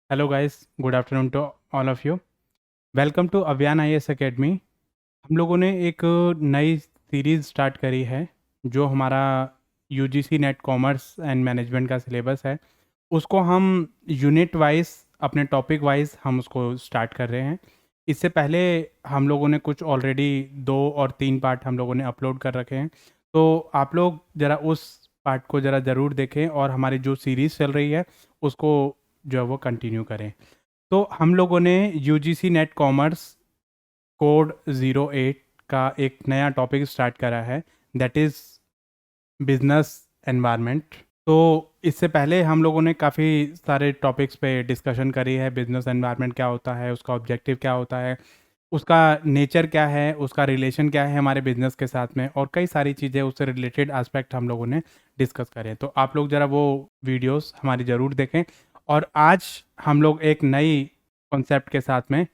Hello guys, good afternoon to all of you. Welcome to Avyan IAS academy. हम लोगों ने एक नई सीरीज़ स्टार्ट करी है जो हमारा UGC net commerce and management का सिलेबस है। उसको हम यूनिट वाइज, अपने टॉपिक वाइज हम उसको स्टार्ट कर रहे हैं। इससे पहले हम लोगों ने कुछ ऑलरेडी 2 और 3 पार्ट हम लोगों ने अपलोड कर रखे हैं। तो आप लोग ज़रा उस पार्ट को ज़रा ज़रूर देखें और हमारी जो सीरीज़ चल रही है उसको जो है वो कंटिन्यू करें। तो हम लोगों ने यूजीसी नेट कॉमर्स कोड 08 का एक नया टॉपिक स्टार्ट करा है, दैट इज़ बिजनेस एनवायरनमेंट। तो इससे पहले हम लोगों ने काफ़ी सारे टॉपिक्स पे डिस्कशन करी है। बिजनेस एनवायरनमेंट क्या होता है, उसका ऑब्जेक्टिव क्या होता है, उसका नेचर क्या है, उसका रिलेशन क्या है हमारे बिजनेस के साथ में, और कई सारी चीज़ें उससे रिलेटेड एस्पेक्ट हम लोगों ने डिस्कस करें। तो आप लोग ज़रा वो वीडियोस हमारी ज़रूर देखें। और आज हम लोग एक नई कॉन्सेप्ट के साथ में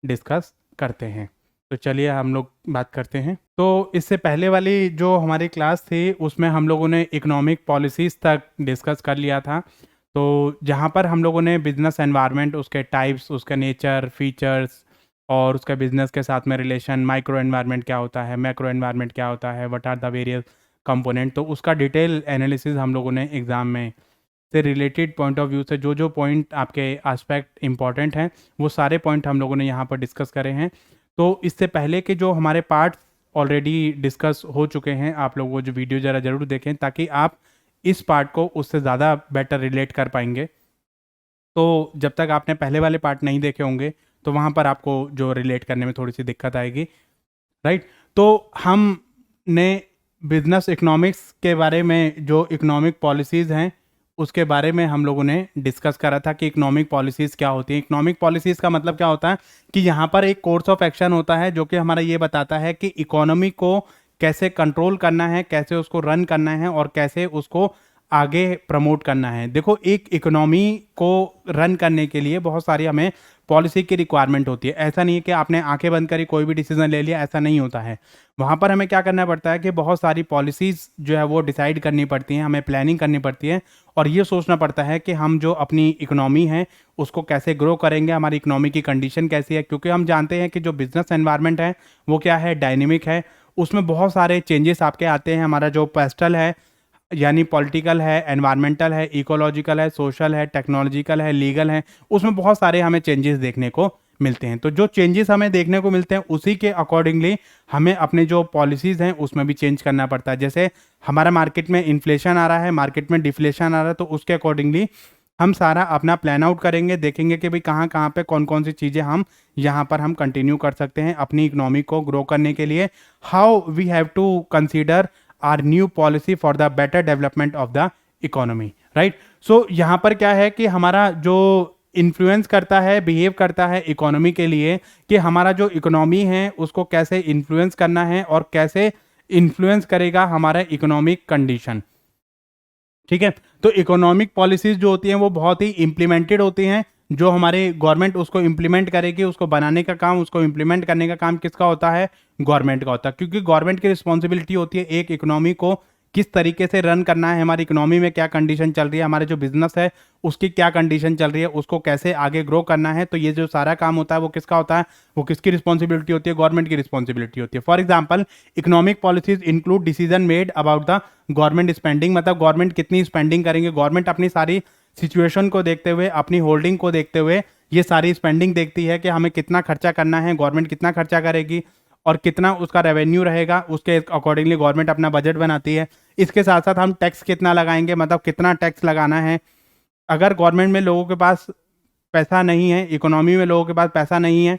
डिस्कस करते हैं। तो चलिए हम लोग बात करते हैं। तो इससे पहले वाली जो हमारी क्लास थी उसमें हम लोगों ने इकोनॉमिक पॉलिसीज़ तक डिस्कस कर लिया था। तो जहाँ पर हम लोगों ने बिजनेस एनवायरनमेंट, उसके टाइप्स, उसका नेचर, फीचर्स और उसका बिजनेस के साथ में रिलेशन, माइक्रो एनवायरनमेंट क्या होता है, मैक्रो एनवायरनमेंट क्या होता है, what are the various component, तो उसका डिटेल एनालिसिस हम लोगों ने एग्ज़ाम में से रिलेटेड पॉइंट ऑफ व्यू से जो जो पॉइंट आपके एस्पेक्ट इंपॉर्टेंट हैं वो सारे पॉइंट हम लोगों ने यहाँ पर डिस्कस करे हैं। तो इससे पहले के जो हमारे पार्ट ऑलरेडी डिस्कस हो चुके हैं, आप लोग वो जो वीडियो ज़रा ज़रूर देखें ताकि आप इस पार्ट को उससे ज़्यादा बेटर रिलेट कर पाएंगे। तो जब तक आपने पहले वाले पार्ट नहीं देखे होंगे तो वहाँ पर आपको जो रिलेट करने में थोड़ी सी दिक्कत आएगी, राइट। तो हमने बिजनेस इकोनॉमिक्स के बारे में, जो इकोनॉमिक पॉलिसीज़ हैं उसके बारे में हम लोगों ने डिस्कस करा था कि इकोनॉमिक पॉलिसीज़ क्या होती हैं। इकोनॉमिक पॉलिसीज़ का मतलब क्या होता है कि यहाँ पर एक कोर्स ऑफ एक्शन होता है जो कि हमारा ये बताता है कि इकोनॉमी को कैसे कंट्रोल करना है, कैसे उसको रन करना है और कैसे उसको आगे प्रमोट करना है। देखो, एक इकोनॉमी को रन करने के लिए बहुत सारी हमें पॉलिसी की रिक्वायरमेंट होती है। ऐसा नहीं है कि आपने आंखें बंद करी कोई भी डिसीजन ले लिया, ऐसा नहीं होता है। वहाँ पर हमें क्या करना पड़ता है कि बहुत सारी पॉलिसीज़ जो है वो डिसाइड करनी पड़ती हैं, हमें प्लानिंग करनी पड़ती है और ये सोचना पड़ता है कि हम जो अपनी इकोनॉमी है उसको कैसे ग्रो करेंगे, हमारी इकोनॉमी की कंडीशन कैसी है। क्योंकि हम जानते हैं कि जो बिजनेस एनवायरनमेंट है वो क्या है, डायनेमिक है। उसमें बहुत सारे चेंजेस आपके आते हैं। हमारा जो पेस्टल है यानी पॉलिटिकल है, एनवायरमेंटल है, इकोलॉजिकल है, सोशल है, टेक्नोलॉजिकल है, लीगल है, उसमें बहुत सारे हमें चेंजेस देखने को मिलते हैं। तो जो चेंजेस हमें देखने को मिलते हैं उसी के अकॉर्डिंगली हमें अपने जो पॉलिसीज़ हैं उसमें भी चेंज करना पड़ता है। जैसे हमारा मार्केट में इन्फ्लेशन आ रहा है, मार्केट में डिफ्लेशन आ रहा है, तो उसके अकॉर्डिंगली हम सारा अपना प्लान आउट करेंगे, देखेंगे कि भाई कहाँ कहाँ पे कौन कौन सी चीज़ें हम यहाँ पर हम कंटिन्यू कर सकते हैं अपनी इकोनॉमी को ग्रो करने के लिए। How we have to consider our new policy for the better development of the economy, right. सो यहाँ पर क्या है कि हमारा जो इन्फ्लुएंस करता है, बिहेव करता है इकोनॉमी के लिए, कि हमारा जो इकोनॉमी है उसको कैसे इन्फ्लुएंस करना है और कैसे इन्फ्लुएंस करेगा हमारा इकोनॉमिक कंडीशन, ठीक है। तो इकोनॉमिक पॉलिसीज जो होती हैं वो बहुत ही इम्प्लीमेंटेड होती हैं। जो हमारे गवर्नमेंट उसको इम्प्लीमेंट करेगी, उसको बनाने का काम, उसको इम्प्लीमेंट करने का काम किसका होता है, गवर्नमेंट का होता है। क्योंकि गवर्नमेंट की रिस्पॉन्सिबिलिटी होती है एक इकोनॉमी को किस तरीके से रन करना है, हमारी इकोनॉमी में क्या कंडीशन चल रही है, हमारे जो बिजनेस है उसकी क्या कंडीशन चल रही है, उसको कैसे आगे ग्रो करना है। तो ये जो सारा काम होता है वो किसका होता है, वो किसकी रिस्पॉन्सिबिलिटी होती है, गवर्नमेंट की रिस्पॉन्सिबिलिटी होती है। For example, economic policies include decision made about the government spending, मतलब गवर्नमेंट कितनी स्पेंडिंग करेंगे। गवर्नमेंट अपनी सारी सिचुएशन को देखते हुए, अपनी होल्डिंग को देखते हुए ये सारी स्पेंडिंग देखती है कि हमें कितना खर्चा करना है, गवर्नमेंट कितना खर्चा करेगी और कितना उसका रेवेन्यू रहेगा, उसके अकॉर्डिंगली गवर्नमेंट अपना बजट बनाती है। इसके साथ साथ हम टैक्स कितना लगाएंगे, मतलब कितना टैक्स लगाना है। अगर गवर्नमेंट में लोगों के पास पैसा नहीं है, इकोनॉमी में लोगों के पास पैसा नहीं है,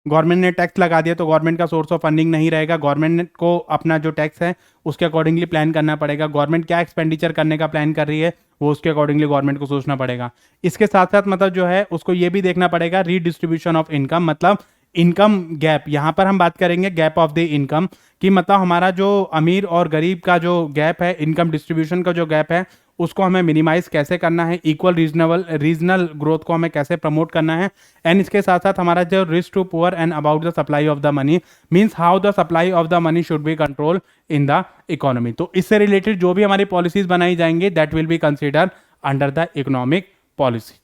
गवर्नमेंट ने टैक्स लगा दिया तो गवर्नमेंट का सोर्स ऑफ फंडिंग नहीं रहेगा। गवर्नमेंट को अपना जो टैक्स है उसके अकॉर्डिंगली प्लान करना पड़ेगा। गवर्नमेंट क्या एक्सपेंडिचर करने का प्लान कर रही है वो उसके अकॉर्डिंगली गवर्नमेंट को सोचना पड़ेगा। इसके साथ साथ मतलब जो है उसको ये भी देखना पड़ेगा रीडिस्ट्रीब्यूशन ऑफ इनकम, मतलब इनकम गैप। यहाँ पर हम बात करेंगे गैप ऑफ द इनकम कि मतलब हमारा जो अमीर और गरीब का जो गैप है, इनकम डिस्ट्रीब्यूशन का जो गैप है, उसको हमें मिनिमाइज कैसे करना है, इक्वल रीजनल ग्रोथ को हमें कैसे प्रमोट करना है। एंड इसके साथ साथ हमारा जो risk to poor and about the supply of the money, means how the supply of the money should be control in the economy. तो इससे रिलेटेड जो भी हमारी पॉलिसीज बनाई जाएंगी that will be consider under the economic policy,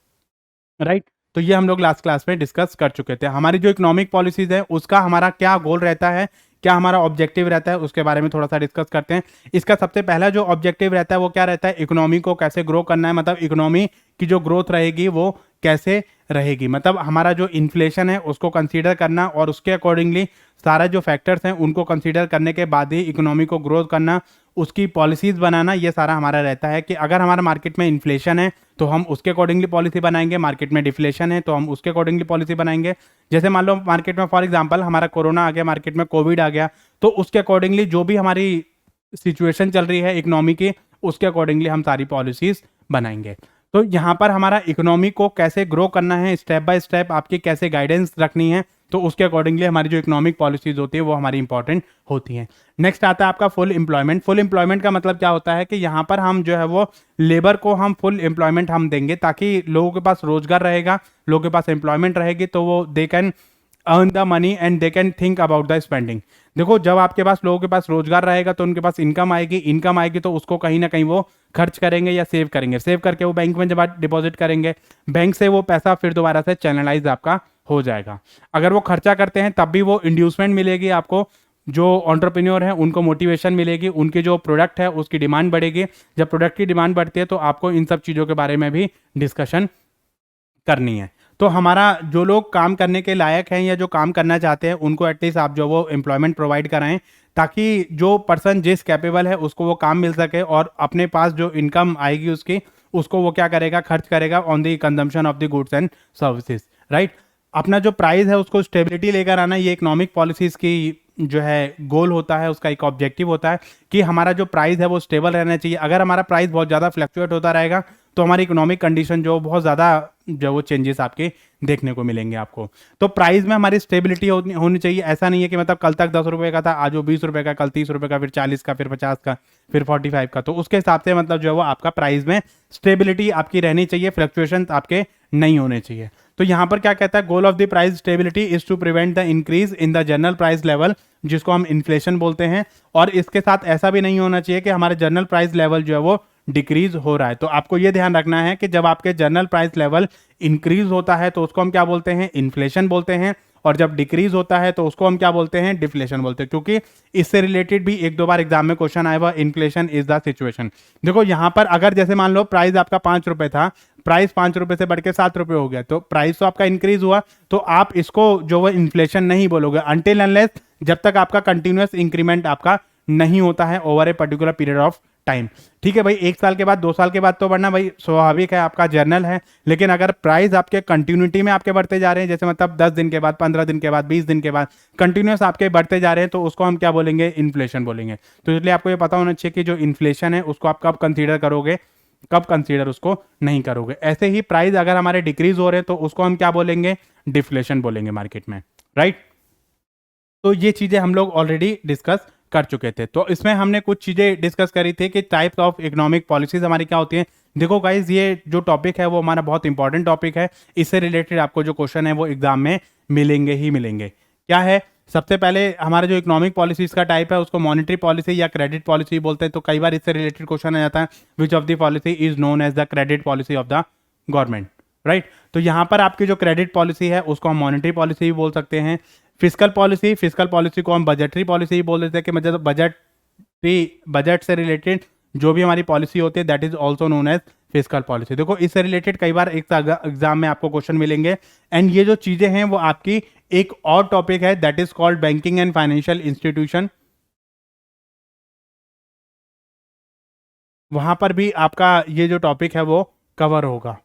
right. तो ये हम लोग लास्ट क्लास में डिस्कस कर चुके थे। हमारी जो इकोनॉमिक पॉलिसीज है उसका हमारा क्या गोल रहता है, क्या हमारा ऑब्जेक्टिव रहता है, उसके बारे में थोड़ा सा डिस्कस करते हैं। इसका सबसे पहला जो ऑब्जेक्टिव रहता है वो क्या रहता है, इकोनॉमी को कैसे ग्रो करना है, मतलब इकोनॉमी की जो ग्रोथ रहेगी वो कैसे रहेगी, मतलब हमारा जो इन्फ्लेशन है उसको कंसीडर करना और उसके अकॉर्डिंगली सारा जो फैक्टर्स हैं उनको कंसीडर करने के बाद ही इकोनॉमी को ग्रोथ करना, उसकी पॉलिसीज बनाना, ये सारा हमारा रहता है कि अगर हमारा मार्केट में इन्फ्लेशन है तो हम उसके अकॉर्डिंगली पॉलिसी बनाएंगे, मार्केट में डिफ्लेशन है तो हम उसके अकॉर्डिंगली पॉलिसी बनाएंगे। जैसे मान लो मार्केट में फॉर एग्जांपल हमारा कोरोना आ गया, मार्केट में कोविड आ गया, तो उसके अकॉर्डिंगली जो भी हमारी सिचुएशन चल रही है इकोनॉमी की, उसके अकॉर्डिंगली हम सारी पॉलिसीज बनाएंगे। तो यहाँ पर हमारा इकोनॉमी को कैसे ग्रो करना है, स्टेप बाय स्टेप आपकी कैसे गाइडेंस रखनी है, तो उसके अकॉर्डिंगली हमारी जो इकोनॉमिक पॉलिसीज होती है वो हमारी इंपॉर्टेंट होती हैं। नेक्स्ट आता है आपका फुल एम्प्लॉयमेंट। फुल एम्प्लॉयमेंट का मतलब क्या होता है कि यहाँ पर हम जो है वो लेबर को हम फुल एम्प्लॉयमेंट हम देंगे ताकि लोगों के पास रोजगार रहेगा, लोगों के पास एम्प्लॉयमेंट रहेगी तो वो they can earn the money and they can think about the spending. देखो जब आपके पास लोगों के पास रोजगार रहेगा तो उनके पास इनकम आएगी, इनकम आएगी तो उसको कहीं ना कहीं वो खर्च करेंगे या सेव करेंगे, सेव करके वो बैंक में जब डिपॉजिट करेंगे, बैंक से वो पैसा फिर दोबारा से चैनलाइज आपका हो जाएगा। अगर वो खर्चा करते हैं तब भी वो इंड्यूसमेंट मिलेगी आपको, जो एंटरप्रेन्योर हैं उनको मोटिवेशन मिलेगी, उनकी जो प्रोडक्ट है उसकी डिमांड बढ़ेगी। जब प्रोडक्ट की डिमांड बढ़ती है तो आपको इन सब चीज़ों के बारे में भी डिस्कशन करनी है। तो हमारा जो लोग काम करने के लायक हैं या जो काम करना चाहते हैं उनको एटलीस्ट आप जो वो एम्प्लॉयमेंट प्रोवाइड कराएं ताकि जो पर्सन जिस कैपेबल है उसको वो काम मिल सके और अपने पास जो इनकम आएगी उसकी, उसको वो क्या करेगा, खर्च करेगा on the consumption of the goods and services, right. अपना जो प्राइस है उसको स्टेबिलिटी लेकर आना, ये इकोनॉमिक पॉलिसीज की जो है गोल होता है, उसका एक ऑब्जेक्टिव होता है कि हमारा जो प्राइस है वो स्टेबल रहना चाहिए। अगर हमारा प्राइस बहुत ज़्यादा फ्लक्चुएट होता रहेगा तो हमारी इकोनॉमिक कंडीशन जो बहुत ज़्यादा जो वो चेंजेस आपके देखने को मिलेंगे आपको। तो प्राइस में हमारी स्टेबिलिटी होनी चाहिए। ऐसा नहीं है कि मतलब कल तक 10 रुपए का था, आज वो 20 रुपए का, कल 30 रुपए का, फिर 40 का, फिर 50 का, फिर 45 का। तो उसके हिसाब से मतलब जो है वो आपका प्राइस में स्टेबिलिटी आपकी रहनी चाहिए, फ्लक्चुएशन आपके नहीं होने चाहिए। तो यहाँ पर क्या कहता है, goal of the price stability is to prevent the increase in the general price level, जिसको हम इन्फ्लेशन बोलते हैं। और इसके साथ ऐसा भी नहीं होना चाहिए कि हमारे जनरल प्राइस लेवल जो है वो डिक्रीज हो रहा है। तो आपको ये ध्यान रखना है कि जब आपके जनरल प्राइस लेवल इंक्रीज होता है तो उसको हम क्या बोलते हैं, इन्फ्लेशन बोलते हैं, और जब डिक्रीज होता है तो उसको हम क्या बोलते हैं, डिफ्लेशन बोलते हैं। क्योंकि इससे रिलेटेड भी एक दो बार एग्जाम में क्वेश्चन आया हुआ, इन्फ्लेशन इज द सिचुएशन। देखो यहाँ पर अगर जैसे मान लो प्राइस आपका 5 रुपए था, प्राइस 5 रुपए से बढ़ के 7 रुपए हो गया, तो प्राइस तो आपका इंक्रीज हुआ, तो आप इसको जो वो इन्फ्लेशन नहीं बोलोगे अनटिल अनलेस जब तक आपका कंटिन्यूअस इंक्रीमेंट आपका नहीं होता है over a particular period of time. ठीक है भाई, 1 साल के बाद 2 साल के बाद तो बढ़ना भाई स्वाभाविक है, आपका जर्नल है। लेकिन अगर प्राइस आपके कंटिन्यूटी में आपके बढ़ते जा रहे हैं, जैसे मतलब 10 दिन के बाद, 15 दिन के बाद, 20 दिन के बाद कंटिन्यूस आपके बढ़ते जा रहे हैं, तो उसको हम क्या बोलेंगे, इन्फ्लेशन बोलेंगे। तो इसलिए आपको ये पता होना चाहिए कि जो इन्फ्लेशन है उसको आप कब कंसीडर करोगे, कब कंसीडर उसको नहीं करोगे। ऐसे ही प्राइस अगर हमारे डिक्रीज हो रहे हैं तो उसको हम क्या बोलेंगे, डिफ्लेशन बोलेंगे मार्केट में, राइट। तो ये चीजें हम लोग ऑलरेडी डिस्कस कर चुके थे। तो इसमें हमने कुछ चीजें डिस्कस करी थी कि टाइप्स ऑफ इकोनॉमिक पॉलिसीज हमारी क्या होती हैं। देखो गाइज, ये जो टॉपिक है वो हमारा बहुत इंपॉर्टेंट टॉपिक है। इससे रिलेटेड आपको जो क्वेश्चन है वो एग्जाम में मिलेंगे ही मिलेंगे। क्या है, सबसे पहले हमारा जो इकोनॉमिक पॉलिसीज का टाइप है उसको मॉनेटरी पॉलिसी या क्रेडिट पॉलिसी बोलते हैं। तो कई बार इससे रिलेटेड क्वेश्चन आ जाता है, which of the policy is known as the credit policy of the government, right. तो यहाँ पर आपकी जो क्रेडिट पॉलिसी है उसको हम मॉनेटरी पॉलिसी भी बोल सकते हैं। फिजिकल पॉलिसी को हम बजटरी पॉलिसी भी बोल देते हैं कि मतलब बजट से रिलेटेड जो भी हमारी पॉलिसी होती है that is also known as physical policy. देखो इससे रिलेटेड कई बार एक एग्जाम में आपको क्वेश्चन मिलेंगे। एंड ये जो चीजें हैं वो आपकी एक और टॉपिक है that is called banking and financial institution, वहां पर भी आपका ये जो टॉपिक है वो कवर होगा।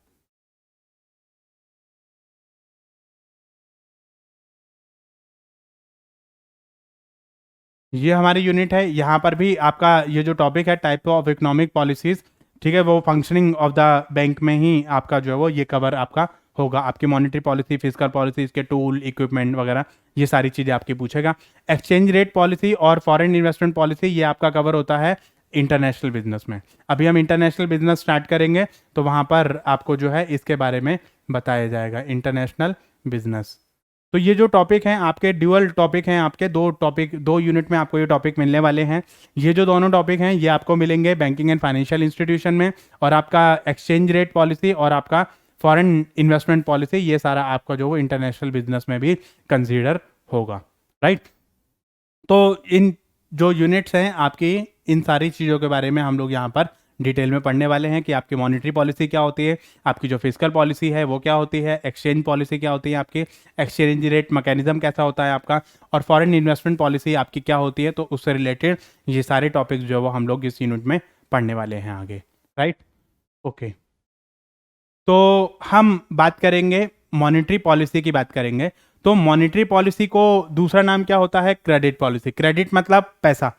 ये हमारी यूनिट है, यहाँ पर भी आपका ये जो टॉपिक है टाइप ऑफ इकोनॉमिक पॉलिसीज, ठीक है, वो फंक्शनिंग ऑफ द बैंक में ही आपका जो है वो ये कवर आपका होगा। आपकी मॉनेटरी पॉलिसी, फिजिकल पॉलिसी, इसके टूल, इक्विपमेंट वगैरह ये सारी चीज़ें आपकी पूछेगा। एक्सचेंज रेट पॉलिसी और फॉरेन इन्वेस्टमेंट पॉलिसी ये आपका कवर होता है इंटरनेशनल बिजनेस में। अभी हम इंटरनेशनल बिजनेस स्टार्ट करेंगे तो वहाँ पर आपको जो है इसके बारे में बताया जाएगा, इंटरनेशनल बिजनेस। तो ये जो टॉपिक हैं आपके ड्यूअल टॉपिक हैं, आपके दो यूनिट में आपको ये टॉपिक मिलने वाले हैं। ये जो दोनों टॉपिक हैं ये आपको मिलेंगे बैंकिंग एंड फाइनेंशियल इंस्टीट्यूशन में, और आपका एक्सचेंज रेट पॉलिसी और आपका फॉरेन इन्वेस्टमेंट पॉलिसी, ये सारा आपका जो वो इंटरनेशनल बिजनेस में भी कंसीडर होगा, राइट। तो इन जो यूनिट्स हैं आपकी, इन सारी चीज़ों के बारे में हम लोग यहाँ पर डिटेल में पढ़ने वाले हैं कि आपकी मॉनेटरी पॉलिसी क्या होती है, आपकी जो फिजिकल पॉलिसी है वो क्या होती है, एक्सचेंज पॉलिसी क्या होती है, आपकी एक्सचेंज रेट मैकेनिज्म कैसा होता है आपका, और फॉरेन इन्वेस्टमेंट पॉलिसी आपकी क्या होती है। तो उससे रिलेटेड ये सारे टॉपिक्स जो है वो हम लोग इस यूनिट में पढ़ने वाले हैं आगे, राइट। ओके, तो हम बात करेंगे मॉनेटरी पॉलिसी की बात करेंगे। तो मॉनेटरी पॉलिसी को दूसरा नाम क्या होता है, क्रेडिट पॉलिसी। क्रेडिट मतलब पैसा,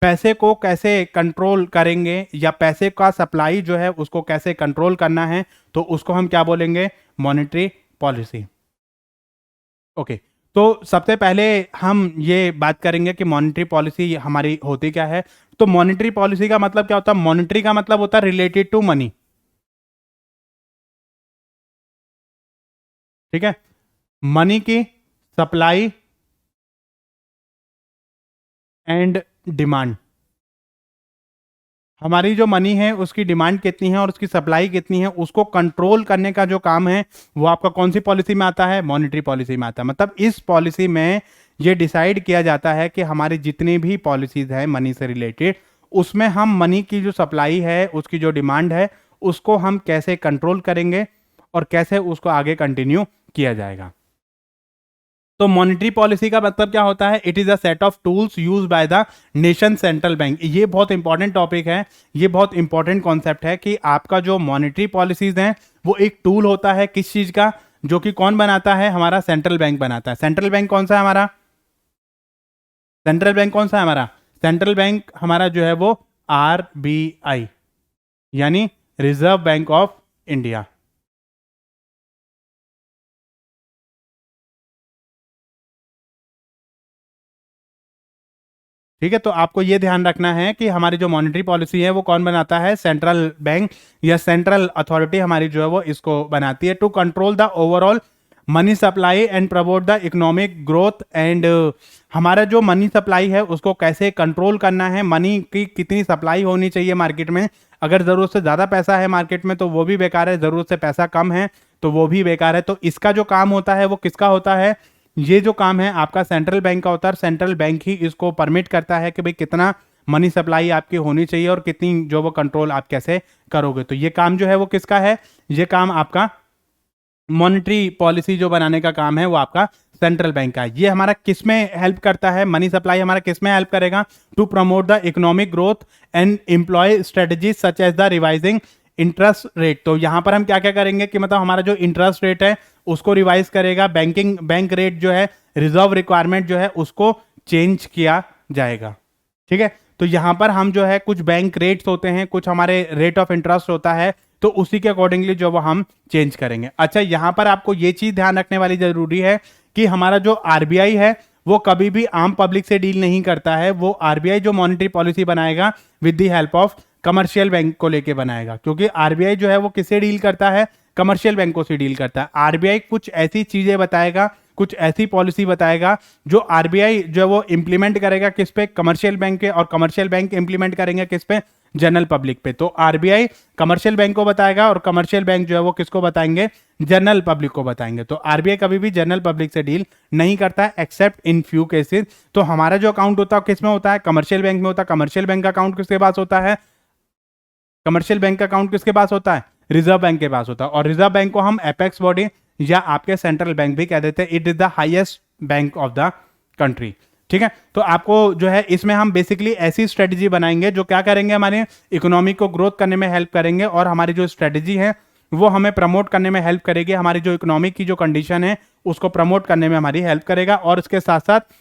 पैसे को कैसे कंट्रोल करेंगे या पैसे का सप्लाई जो है उसको कैसे कंट्रोल करना है, तो उसको हम क्या बोलेंगे, मॉनेटरी पॉलिसी। ओके, तो सबसे पहले हम ये बात करेंगे कि मॉनेटरी पॉलिसी हमारी होती क्या है। तो मॉनेटरी पॉलिसी का मतलब क्या होता है, मॉनेटरी का मतलब होता है रिलेटेड टू मनी, ठीक है, मनी की सप्लाई एंड डिमांड। हमारी जो मनी है उसकी डिमांड कितनी है और उसकी सप्लाई कितनी है, उसको कंट्रोल करने का जो काम है वो आपका कौन सी पॉलिसी में आता है, मॉनेटरी पॉलिसी में आता है। मतलब इस पॉलिसी में ये डिसाइड किया जाता है कि हमारी जितनी भी पॉलिसीज है मनी से रिलेटेड, उसमें हम मनी की जो सप्लाई है, उसकी जो डिमांड है, उसको हम कैसे कंट्रोल करेंगे और कैसे उसको आगे कंटिन्यू किया जाएगा। तो मॉनेटरी पॉलिसी का मतलब क्या होता है, it is a set of tools use by the nation central bank. ये बहुत इंपॉर्टेंट टॉपिक है, ये बहुत इंपॉर्टेंट कॉन्सेप्ट है कि आपका जो मॉनेटरी पॉलिसीज हैं वो एक टूल होता है किस चीज का, जो कि कौन बनाता है, हमारा सेंट्रल बैंक बनाता है। सेंट्रल बैंक कौन सा है हमारा, सेंट्रल बैंक कौन सा है हमारा, सेंट्रल बैंक हमारा जो है वो RBI यानी रिजर्व बैंक ऑफ इंडिया। ठीक है, तो आपको यह ध्यान रखना है कि हमारी जो मॉनेटरी पॉलिसी है वो कौन बनाता है, सेंट्रल बैंक या सेंट्रल अथॉरिटी हमारी जो है वो इसको बनाती है, to control the overall money supply and promote the economic growth. And हमारा जो मनी सप्लाई है उसको कैसे कंट्रोल करना है, मनी की कितनी सप्लाई होनी चाहिए मार्केट में, अगर ज़रूरत से ज़्यादा पैसा है मार्केट में तो वो भी बेकार है, ज़रूरत से पैसा कम है तो वो भी बेकार है। तो इसका जो काम होता है वो किसका होता है, ये जो काम है आपका सेंट्रल बैंक का होता है। सेंट्रल बैंक ही इसको परमिट करता है कि भाई कितना मनी सप्लाई आपकी होनी चाहिए और कितनी जो वो कंट्रोल आप कैसे करोगे। तो ये काम जो है वो किसका है, ये काम आपका मॉनेटरी पॉलिसी जो बनाने का काम है वो आपका सेंट्रल बैंक का है। ये हमारा किस में हेल्प करता है, मनी सप्लाई हमारा किस में हेल्प करेगा, to promote the economic growth and employ strategy such as the revising interest rate. तो यहां पर हम क्या क्या करेंगे कि मतलब हमारा जो इंटरेस्ट रेट है उसको रिवाइज करेगा, बैंक रेट जो है, रिजर्व रिक्वायरमेंट जो है उसको चेंज किया जाएगा। ठीक है, तो यहां पर हम जो है कुछ बैंक रेट्स होते हैं, कुछ हमारे रेट ऑफ इंटरेस्ट होता है, तो उसी के अकॉर्डिंगली जो वो हम चेंज करेंगे। अच्छा, यहां पर आपको ये चीज ध्यान रखने वाली जरूरी है कि हमारा जो RBI है वो कभी भी आम पब्लिक से डील नहीं करता है। वो RBI जो मॉनेटरी पॉलिसी बनाएगा with the help of commercial bank को लेके बनाएगा, क्योंकि RBI जो है वो किससे डील करता है, कमर्शियल बैंकों से डील करता है। RBI कुछ ऐसी चीजें बताएगा, कुछ ऐसी पॉलिसी बताएगा जो RBI जो है वो इंप्लीमेंट करेगा किस पे, कमर्शियल बैंक के, और कमर्शियल बैंक इंप्लीमेंट करेंगे किस पे, जनरल पब्लिक पे। तो RBI कमर्शियल बैंक को बताएगा और कमर्शियल बैंक जो है वो किसको बताएंगे, जनरल पब्लिक को बताएंगे। तो RBI कभी भी जनरल पब्लिक से डील नहीं करता है एक्सेप्ट इन फ्यू केसेस। तो हमारा जो अकाउंट होता है किस में होता है, कमर्शियल बैंक में होता है। कमर्शियल बैंक का अकाउंट किसके पास होता है, कमर्शियल बैंक का अकाउंट किसके पास होता है, रिजर्व बैंक के पास होता है। और रिजर्व बैंक को हम एपेक्स बॉडी या आपके सेंट्रल बैंक भी कह देते हैं। It is the highest bank of the country. ठीक है, तो आपको जो है इसमें हम बेसिकली ऐसी स्ट्रेटजी बनाएंगे जो क्या करेंगे, हमारे इकोनॉमी को ग्रोथ करने में हेल्प करेंगे, और हमारी जो स्ट्रेटजी है वो हमें प्रमोट करने में हेल्प करेगी, हमारी जो इकोनॉमिक की जो कंडीशन है उसको प्रमोट करने में हमारी हेल्प करेगा। और इसके साथ साथ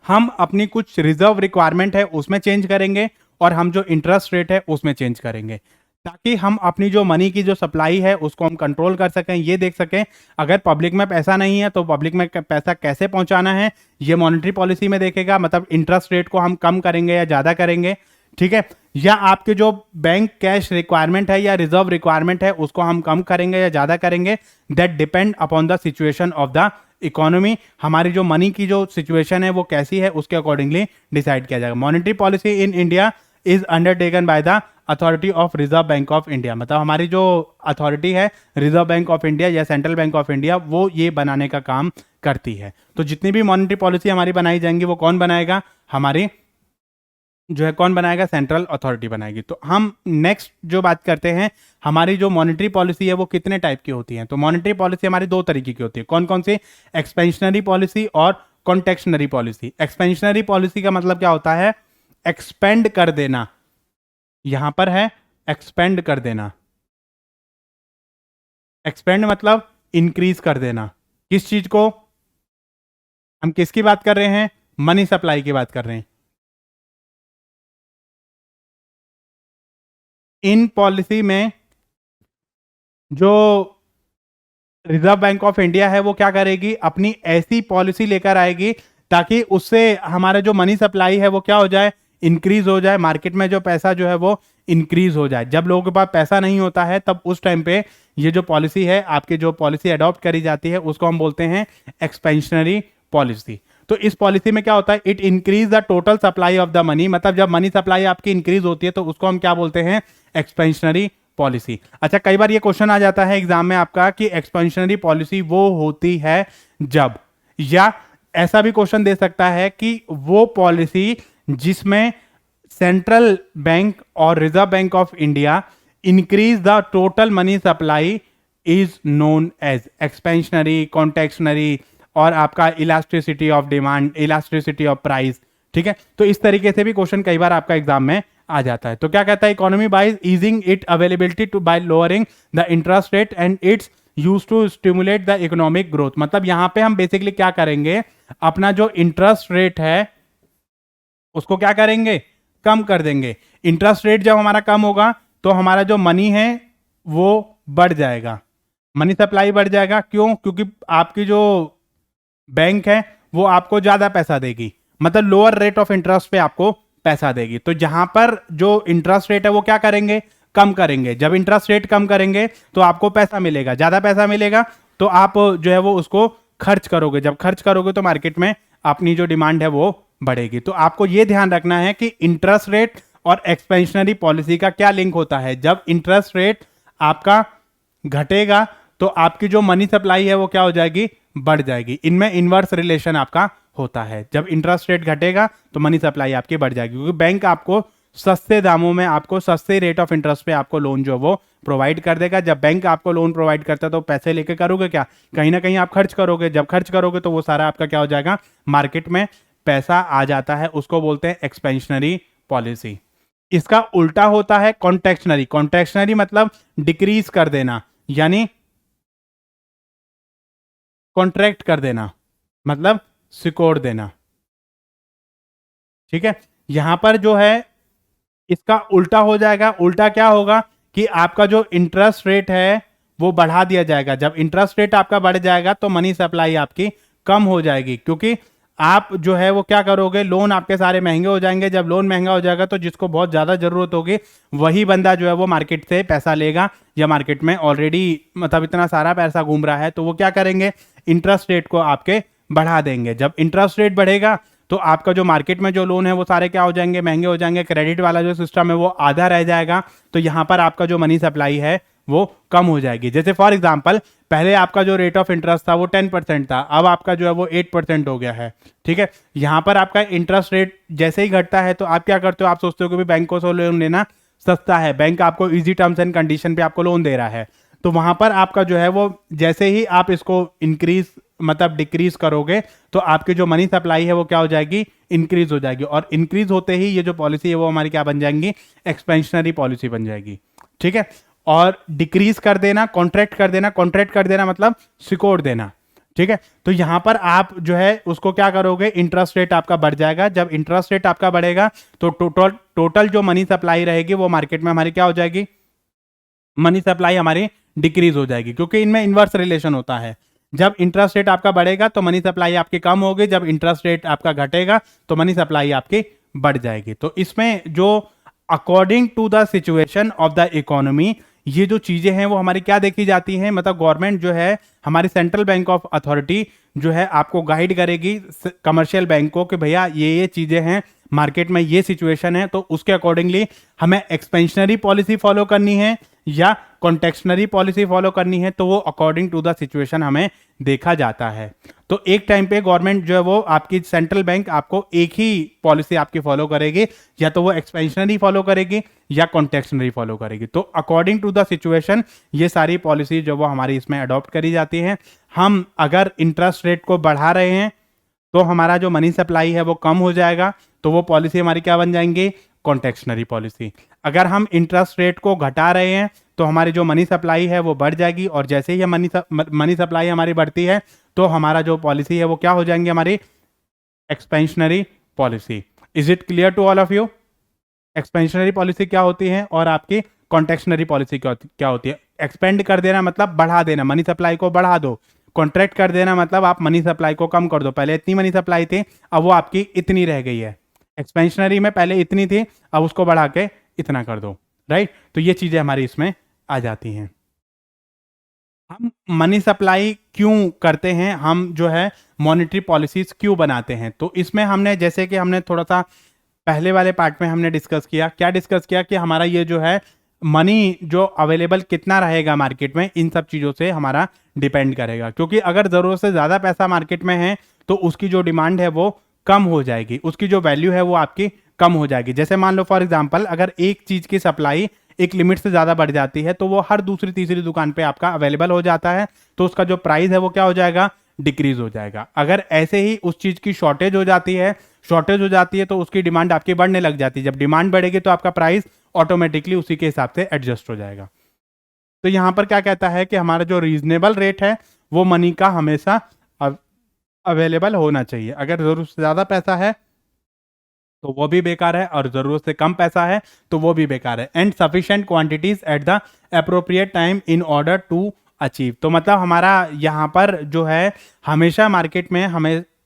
हम अपनी कुछ रिजर्व रिक्वायरमेंट है उसमें चेंज करेंगे, और हम जो इंटरेस्ट रेट है उसमें चेंज करेंगे, ताकि हम अपनी जो मनी की जो सप्लाई है उसको हम कंट्रोल कर सकें। ये देख सकें अगर पब्लिक में पैसा नहीं है तो पब्लिक में पैसा कैसे पहुंचाना है, ये मॉनेटरी पॉलिसी में देखेगा। मतलब इंटरेस्ट रेट को हम कम करेंगे या ज़्यादा करेंगे, ठीक है, या आपके जो बैंक कैश रिक्वायरमेंट है या रिजर्व रिक्वायरमेंट है उसको हम कम करेंगे या ज़्यादा करेंगे। That depend upon the situation of the economy. हमारी जो मनी की जो सिचुएशन है वो कैसी है उसके अकॉर्डिंगली डिसाइड किया जाएगा। Monetary policy in India is undertaken by the authority of reserve Bank of India, मतलब हमारी जो अथॉरिटी है रिजर्व बैंक ऑफ इंडिया या सेंट्रल बैंक ऑफ इंडिया, वो ये बनाने का काम करती है। तो जितनी भी मॉनेटरी पॉलिसी हमारी बनाई जाएंगी वो कौन बनाएगा, हमारी जो है कौन बनाएगा, सेंट्रल अथॉरिटी बनाएगी। तो हम नेक्स्ट जो बात करते हैं, हमारी जो मॉनेटरी पॉलिसी है वो कितने टाइप की होती है। तो मॉनेटरी पॉलिसी हमारी दो तरीके की होती है। कौन कौन सी, एक्सपेंशनरी पॉलिसी और कॉन्टेक्शनरी पॉलिसी। एक्सपेंशनरी पॉलिसी का मतलब क्या होता है, एक्सपेंड कर देना, यहां पर है एक्सपेंड कर देना। एक्सपेंड मतलब इंक्रीज कर देना, किस चीज को, हम किसकी बात कर रहे हैं, मनी सप्लाई की बात कर रहे हैं। इन पॉलिसी में जो रिजर्व बैंक ऑफ इंडिया है वो क्या करेगी, अपनी ऐसी पॉलिसी लेकर आएगी ताकि उससे हमारा जो मनी सप्लाई है वो क्या हो जाए, इंक्रीज हो जाए, मार्केट में जो पैसा जो है वो इंक्रीज हो जाए। जब लोगों के पास पैसा नहीं होता है तब उस टाइम पे ये जो पॉलिसी है, आपकी जो पॉलिसी अडॉप्ट करी जाती है उसको हम बोलते हैं एक्सपेंशनरी पॉलिसी। तो इस पॉलिसी में क्या होता है, it increase the total supply of the money, मतलब जब मनी सप्लाई आपकी इंक्रीज होती है तो उसको हम क्या बोलते हैं, एक्सपेंशनरी पॉलिसी। अच्छा, कई बार ये क्वेश्चन आ जाता है एग्जाम में आपका कि एक्सपेंशनरी पॉलिसी वो होती है जब, या ऐसा भी क्वेश्चन दे सकता है कि वो पॉलिसी जिसमें सेंट्रल बैंक और Reserve Bank of India increase the total money supply is known as expansionary, contractionary और आपका elasticity of demand, elasticity of price. ठीक है, तो इस तरीके से भी क्वेश्चन कई बार आपका एग्जाम में आ जाता है। तो क्या कहता है, economy by easing it availability to by lowering the interest rate and its use to stimulate the economic growth. मतलब यहां पे हम बेसिकली क्या करेंगे, अपना जो इंटरेस्ट रेट है उसको क्या करेंगे, कम कर देंगे। इंटरेस्ट रेट जब हमारा कम होगा तो हमारा जो मनी है वो बढ़ जाएगा, मनी सप्लाई बढ़ जाएगा। क्यों, क्योंकि आपकी जो बैंक है वो आपको ज्यादा पैसा देगी, मतलब लोअर रेट ऑफ इंटरेस्ट पे आपको पैसा देगी। तो जहां पर जो इंटरेस्ट रेट है वो क्या करेंगे, कम करेंगे। जब इंटरेस्ट रेट कम करेंगे तो आपको पैसा मिलेगा, ज्यादा पैसा मिलेगा, तो आप जो है वो उसको खर्च करोगे। जब खर्च करोगे तो मार्केट में अपनी जो डिमांड है वो बढ़ेगी। तो आपको यह ध्यान रखना है कि इंटरेस्ट रेट और एक्सपेंशनरी पॉलिसी का क्या लिंक होता है। जब इंटरेस्ट रेट आपका घटेगा तो आपकी जो मनी सप्लाई है वो क्या हो जाएगी, बढ़ जाएगी। इनमें इनवर्स रिलेशन आपका होता है। जब इंटरेस्ट रेट घटेगा तो मनी सप्लाई आपकी बढ़ जाएगी, क्योंकि बैंक आपको सस्ते दामों में, आपको सस्ते रेट ऑफ इंटरेस्ट पे आपको लोन जो वो प्रोवाइड कर देगा। जब बैंक आपको लोन प्रोवाइड करता है तो पैसे लेके करोगे क्या, कहीं ना कहीं आप खर्च करोगे। जब खर्च करोगे तो वो सारा आपका क्या हो जाएगा, मार्केट में पैसा आ जाता है, उसको बोलते हैं एक्सपेंशनरी पॉलिसी। इसका उल्टा होता है कॉन्ट्रेक्शनरी। कॉन्ट्रेक्शनरी मतलब डिक्रीज कर देना, यानी कॉन्ट्रैक्ट कर देना, मतलब सिकोड़ देना। ठीक है, यहां पर जो है इसका उल्टा हो जाएगा। उल्टा क्या होगा कि आपका जो इंटरेस्ट रेट है वो बढ़ा दिया जाएगा। जब इंटरेस्ट रेट आपका बढ़ जाएगा तो मनी सप्लाई आपकी कम हो जाएगी, क्योंकि आप जो है वो क्या करोगे, लोन आपके सारे महंगे हो जाएंगे। जब लोन महंगा हो जाएगा तो जिसको बहुत ज्यादा जरूरत होगी वही बंदा जो है वो मार्केट से पैसा लेगा, या मार्केट में ऑलरेडी मतलब इतना सारा पैसा घूम रहा है तो वो क्या करेंगे, इंटरेस्ट रेट को आपके बढ़ा देंगे। जब इंटरेस्ट रेट बढ़ेगा तो आपका जो मार्केट में जो लोन है वो सारे क्या हो जाएंगे, महंगे हो जाएंगे। क्रेडिट वाला जो सिस्टम है वो आधा रह जाएगा, तो यहां पर आपका जो मनी सप्लाई है वो कम हो जाएगी। जैसे फॉर एग्जांपल, पहले आपका जो रेट ऑफ इंटरेस्ट था वो 10% था, अब आपका जो है वो 8% हो गया है। ठीक है, यहां पर आपका इंटरेस्ट रेट जैसे ही घटता है तो आप क्या करते हो, आप सोचते हो कि बैंकों से लोन लेना सस्ता है, बैंक आपको इजी टर्म्स एंड कंडीशन पे आपको लोन दे रहा है, तो वहां पर आपका जो है वो जैसे ही आप इसको इंक्रीज मतलब डिक्रीज करोगे तो आपकी जो मनी सप्लाई है वो क्या हो जाएगी, इंक्रीज हो जाएगी। और इंक्रीज होते ही ये जो पॉलिसी है वो हमारी क्या बन जाएंगी, एक्सपेंशनरी पॉलिसी बन जाएगी। ठीक है, और डिक्रीज कर देना, कॉन्ट्रैक्ट कर देना, कॉन्ट्रैक्ट कर देना मतलब सिकोड़ देना। ठीक है, तो यहां पर आप जो है उसको क्या करोगे, इंटरेस्ट रेट आपका बढ़ जाएगा। जब इंटरेस्ट रेट आपका बढ़ेगा तो टोटल जो मनी सप्लाई रहेगी वो मार्केट में हमारी क्या हो जाएगी, मनी सप्लाई हमारी डिक्रीज हो जाएगी, क्योंकि इनमें इनवर्स रिलेशन होता है। जब इंटरेस्ट रेट आपका बढ़ेगा तो मनी सप्लाई आपकी कम होगी, जब इंटरेस्ट रेट आपका घटेगा तो मनी सप्लाई आपकी बढ़ जाएगी। तो इसमें जो according to the situation of the economy ये जो चीजें हैं वो हमारी क्या देखी जाती हैं, मतलब गवर्नमेंट जो है हमारी सेंट्रल बैंक ऑफ अथॉरिटी जो है आपको गाइड करेगी कमर्शियल बैंक को कि भैया ये चीजें हैं, मार्केट में ये सिचुएशन है, तो उसके अकॉर्डिंगली हमें एक्सपेंशनरी पॉलिसी फॉलो करनी है या कॉन्टेक्शनरी पॉलिसी फॉलो करनी है, तो वो अकॉर्डिंग टू द सिचुएशन हमें देखा जाता है। तो एक टाइम पे गवर्नमेंट जो है वो आपकी सेंट्रल बैंक आपको एक ही पॉलिसी आपकी फॉलो करेगी, या तो वो एक्सपेंशनरी फॉलो करेगी या कॉन्टेक्शनरी फॉलो करेगी। तो अकॉर्डिंग टू द सिचुएशन ये सारी पॉलिसी जो वो हमारी इसमें अडॉप्ट करी जाती है। हम अगर इंटरेस्ट रेट को बढ़ा रहे हैं तो हमारा जो मनी सप्लाई है वो कम हो जाएगा, तो वो पॉलिसी हमारी क्या बन जाएंगी, कॉन्टेक्शनरी पॉलिसी। अगर हम इंटरेस्ट रेट को घटा रहे हैं तो हमारी जो मनी सप्लाई है वो बढ़ जाएगी, और जैसे ही मनी सप्लाई हमारी बढ़ती है तो हमारा जो पॉलिसी है वो क्या हो जाएंगे, हमारी expansionary policy. Is it clear to all of you? Expansionary policy क्या होती है और आपकी कॉन्टेक्शनरी पॉलिसी क्या होती है? एक्सपेंड कर देना मतलब बढ़ा देना, मनी सप्लाई को बढ़ा दो। कॉन्ट्रैक्ट कर देना मतलब आप मनी सप्लाई को कम कर दो। पहले इतनी मनी सप्लाई थी, अब वो आपकी इतनी रह गई है। एक्सपेंशनरी में पहले इतनी थी, अब उसको बढ़ा के इतना कर दो, राइट? तो ये चीजें हमारी इसमें आ जाती हैं। हम मनी सप्लाई क्यों करते हैं, हम जो है मॉनेटरी पॉलिसीज क्यों बनाते हैं? तो इसमें हमने, जैसे कि हमने थोड़ा सा पहले वाले पार्ट में हमने डिस्कस किया, क्या डिस्कस किया कि हमारा ये जो है मनी जो अवेलेबल कितना रहेगा मार्केट में, इन सब चीज़ों से हमारा डिपेंड करेगा। क्योंकि अगर ज़रूरत से ज़्यादा पैसा मार्केट में है तो उसकी जो डिमांड है वो कम हो जाएगी, उसकी जो वैल्यू है वो आपकी कम हो जाएगी। जैसे मान लो फॉर एग्जांपल, अगर एक चीज़ की सप्लाई एक लिमिट से ज़्यादा बढ़ जाती है तो वो हर दूसरी तीसरी दुकान पे आपका अवेलेबल हो जाता है, तो उसका जो प्राइस है वो क्या हो जाएगा, डिक्रीज हो जाएगा। अगर ऐसे ही उस चीज़ की शॉर्टेज हो जाती है तो उसकी डिमांड आपकी बढ़ने लग जाती है। जब डिमांड बढ़ेगी तो आपका प्राइस ऑटोमेटिकली उसी के हिसाब से एडजस्ट हो जाएगा। तो यहां पर क्या कहता है कि हमारा जो रीजनेबल रेट है वो मनी का हमेशा अवेलेबल होना चाहिए। अगर जरूरत से ज्यादा पैसा है तो वो भी बेकार है, और जरूरत से कम पैसा है तो वो भी बेकार है। And sufficient quantities at the appropriate time in order to achieve. तो मतलब हमारा यहाँ पर जो है हमेशा मार्केट में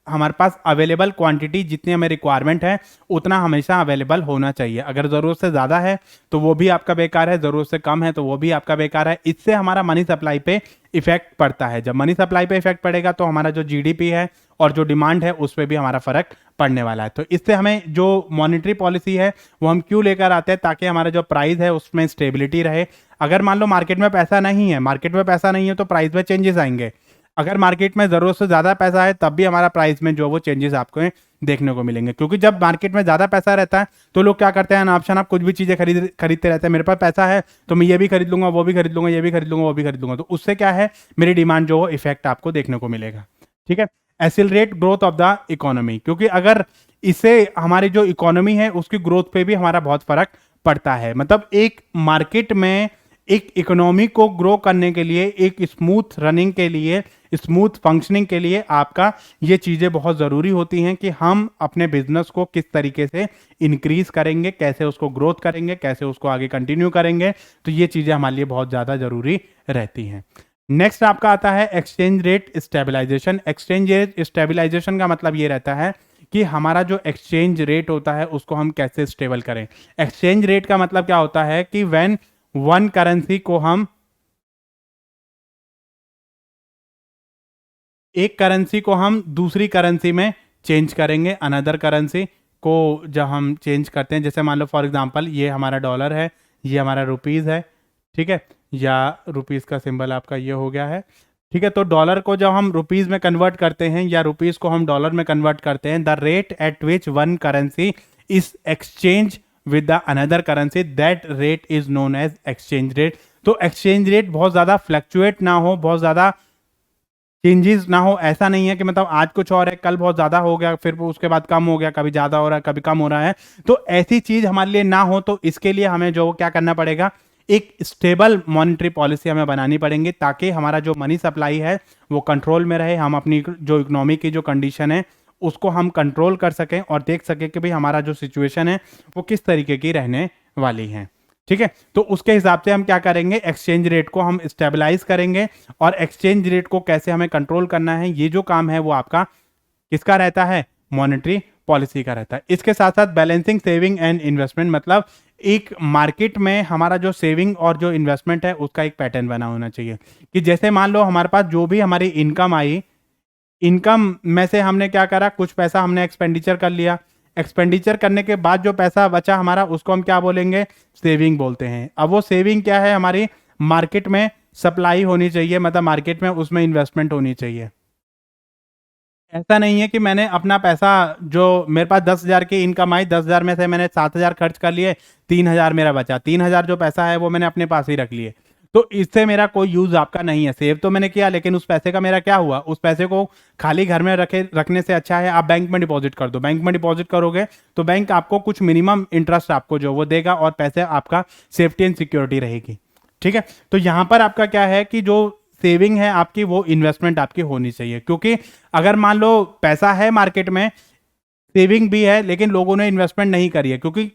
हमारे पास अवेलेबल क्वांटिटी जितनी हमें रिक्वायरमेंट है उतना हमेशा अवेलेबल होना चाहिए। अगर ज़रूरत से ज़्यादा है तो वो भी आपका बेकार है, ज़रूरत से कम है तो वो भी आपका बेकार है। इससे हमारा मनी सप्लाई पे इफेक्ट पड़ता है। जब मनी सप्लाई पे इफेक्ट पड़ेगा तो हमारा जो जीडीपी है और जो डिमांड है उस पर भी हमारा फर्क पड़ने वाला है। तो इससे हमें जो मॉनेटरी पॉलिसी है वो हम क्यों लेकर आते हैं, ताकि हमारा जो प्राइस है उसमें स्टेबिलिटी रहे। अगर मान लो मार्केट में पैसा नहीं है तो प्राइस में चेंजेस आएंगे। अगर मार्केट में ज़रूरत से ज़्यादा पैसा है तब भी हमारा प्राइस में जो वो चेंजेस आपको देखने को मिलेंगे। क्योंकि जब मार्केट में ज़्यादा पैसा रहता है तो लोग क्या करते हैं, ऑप्शन आप कुछ भी चीज़ें खरीदते रहते हैं। मेरे पास पैसा है तो मैं ये भी खरीद लूंगा, वो भी खरीद लूंगा, ये भी खरीद लूंगा, वो भी खरीद लूंगा। तो उससे क्या है, मेरी डिमांड जो वो इफेक्ट आपको देखने को मिलेगा। ठीक है। Accelerate growth of the economy, क्योंकि अगर इससे हमारी जो इकोनॉमी है उसकी ग्रोथ पे भी हमारा बहुत फर्क पड़ता है। मतलब एक मार्केट में एक इकोनॉमी को ग्रो करने के लिए, एक स्मूथ रनिंग के लिए, स्मूथ फंक्शनिंग के लिए आपका ये चीज़ें बहुत ज़रूरी होती हैं कि हम अपने बिजनेस को किस तरीके से इंक्रीज करेंगे, कैसे उसको ग्रोथ करेंगे, कैसे उसको आगे कंटिन्यू करेंगे। तो ये चीज़ें हमारे लिए बहुत ज़्यादा ज़रूरी रहती हैं। नेक्स्ट आपका आता है exchange rate stabilization. Exchange rate stabilization का मतलब ये रहता है कि हमारा जो एक्सचेंज रेट होता है उसको हम कैसे स्टेबल करें। एक्सचेंज रेट का मतलब क्या होता है कि व्हेन वन करेंसी को हम एक करेंसी को हम दूसरी करेंसी में चेंज करेंगे। अनदर करेंसी को जब हम चेंज करते हैं, जैसे मान लो फॉर एग्जांपल ये हमारा डॉलर है, ये हमारा रुपीज़ है, ठीक है, या रुपीज़ का सिंबल आपका ये हो गया है, ठीक है। तो डॉलर को जब हम रुपीज़ में कन्वर्ट करते हैं या रुपीज़ को हम डॉलर में कन्वर्ट करते हैं, the rate at which one currency is exchange with the another currency, that rate is known as exchange rate. तो एक्सचेंज रेट बहुत ज़्यादा फ्लक्चुएट ना हो, बहुत ज़्यादा चेंजेस ना हो। ऐसा नहीं है कि मतलब आज कुछ और है, कल बहुत ज़्यादा हो गया, फिर उसके बाद कम हो गया, कभी ज़्यादा हो रहा है, कभी कम हो रहा है। तो ऐसी चीज़ हमारे लिए ना हो, तो इसके लिए हमें जो क्या करना पड़ेगा, एक स्टेबल मॉनेटरी पॉलिसी हमें बनानी पड़ेंगी, ताकि हमारा जो मनी सप्लाई है वो कंट्रोल में रहे। हम अपनी जो इकोनॉमी की जो कंडीशन है उसको हम कंट्रोल कर सकें और देख सकें कि भाई हमारा जो सिचुएशन है वो किस तरीके की रहने वाली है। ठीक है। तो उसके हिसाब से हम क्या करेंगे, एक्सचेंज रेट को हम स्टेबलाइज करेंगे। और एक्सचेंज रेट को कैसे हमें कंट्रोल करना है, ये जो काम है वो आपका किसका रहता है, मॉनेटरी पॉलिसी का रहता है। इसके साथ साथ बैलेंसिंग सेविंग एंड इन्वेस्टमेंट, मतलब एक मार्केट में हमारा जो सेविंग और जो इन्वेस्टमेंट है उसका एक पैटर्न बना होना चाहिए। कि जैसे मान लो हमारे पास जो भी हमारी इनकम आई, इनकम में से हमने क्या करा, कुछ पैसा हमने एक्सपेंडिचर कर लिया, एक्सपेंडिचर करने के बाद जो पैसा बचा हमारा उसको हम क्या बोलेंगे, सेविंग बोलते हैं। अब वो सेविंग क्या है, हमारी मार्केट में सप्लाई होनी चाहिए, मतलब मार्केट में उसमें इन्वेस्टमेंट होनी चाहिए। ऐसा नहीं है कि मैंने अपना पैसा, जो मेरे पास 10,000 की इनकम आई, 10,000 में से मैंने 7,000 खर्च कर लिए, 3,000 मेरा बचा, 3,000 जो पैसा है वो मैंने अपने पास ही रख लिए, तो इससे मेरा कोई यूज आपका नहीं है। सेव तो मैंने किया, लेकिन उस पैसे का मेरा क्या हुआ, उस पैसे को खाली घर में रखने से अच्छा है आप बैंक में डिपॉजिट कर दो। बैंक में डिपॉजिट करोगे तो बैंक आपको कुछ मिनिमम इंटरेस्ट आपको जो वो देगा, और पैसे आपका सेफ्टी एंड सिक्योरिटी रहेगी। ठीक है, तो यहां पर आपका क्या है कि जो सेविंग है आपकी, वो इन्वेस्टमेंट आपकी होनी चाहिए। क्योंकि अगर मान लो पैसा है मार्केट में, सेविंग भी है, लेकिन लोगों ने इन्वेस्टमेंट नहीं करी है, क्योंकि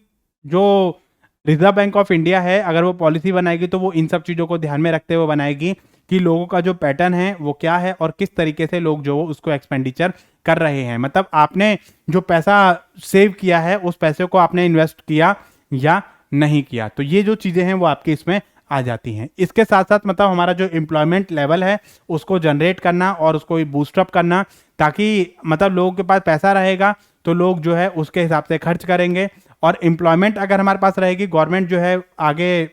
जो रिजर्व बैंक ऑफ इंडिया है अगर वो पॉलिसी बनाएगी तो वो इन सब चीज़ों को ध्यान में रखते हुए बनाएगी कि लोगों का जो पैटर्न है वो क्या है और किस तरीके से लोग जो उसको एक्सपेंडिचर कर रहे हैं। मतलब आपने जो पैसा सेव किया है उस पैसे को आपने इन्वेस्ट किया या नहीं किया, तो ये जो चीज़ें हैं वो आपकी इसमें आ जाती हैं। इसके साथ साथ मतलब हमारा जो एम्प्लॉयमेंट लेवल है उसको जनरेट करना और उसको बूस्टअप करना, ताकि मतलब लोगों के पास पैसा रहेगा तो लोग जो है उसके हिसाब से खर्च करेंगे। और एम्प्लॉयमेंट अगर हमारे पास रहेगी, गवर्नमेंट जो है आगे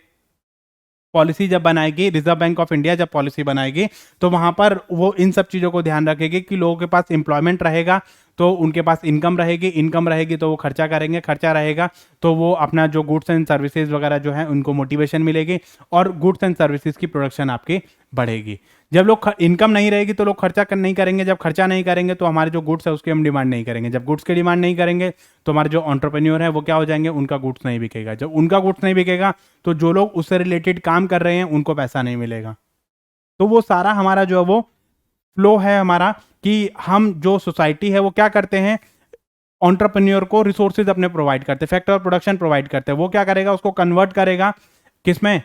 पॉलिसी जब बनाएगी, रिजर्व बैंक ऑफ इंडिया जब पॉलिसी बनाएगी, तो वहां पर वो इन सब चीज़ों को ध्यान रखेगी कि लोगों के पास एम्प्लॉयमेंट रहेगा तो उनके पास इनकम रहेगी, इनकम रहेगी तो वो खर्चा करेंगे, खर्चा रहेगा तो वो अपना जो गुड्स एंड सर्विसेज वगैरह जो है उनको मोटिवेशन मिलेगी और गुड्स एंड सर्विसेज की प्रोडक्शन आपकी बढ़ेगी। जब लोग इनकम नहीं रहेगी तो लोग खर्चा नहीं करेंगे, जब खर्चा नहीं करेंगे तो हमारे जो गुड्स है उसकी हम डिमांड नहीं करेंगे, जब गुड्स की डिमांड नहीं करेंगे तो हमारे जो एंटरप्रेन्योर है वो क्या हो जाएंगे, उनका गुड्स नहीं बिकेगा, जब उनका गुड्स नहीं बिकेगा तो जो लोग उससे रिलेटेड काम कर रहे हैं उनको पैसा नहीं मिलेगा। तो वो सारा हमारा जो है वो फ्लो है हमारा, कि हम जो सोसाइटी है वो क्या करते हैं, एंटरप्रेन्योर को रिसोर्सेज अपने प्रोवाइड करते हैं, फैक्टर ऑफ प्रोडक्शन प्रोवाइड करते हैं। वो क्या करेगा, उसको कन्वर्ट करेगा किसमें,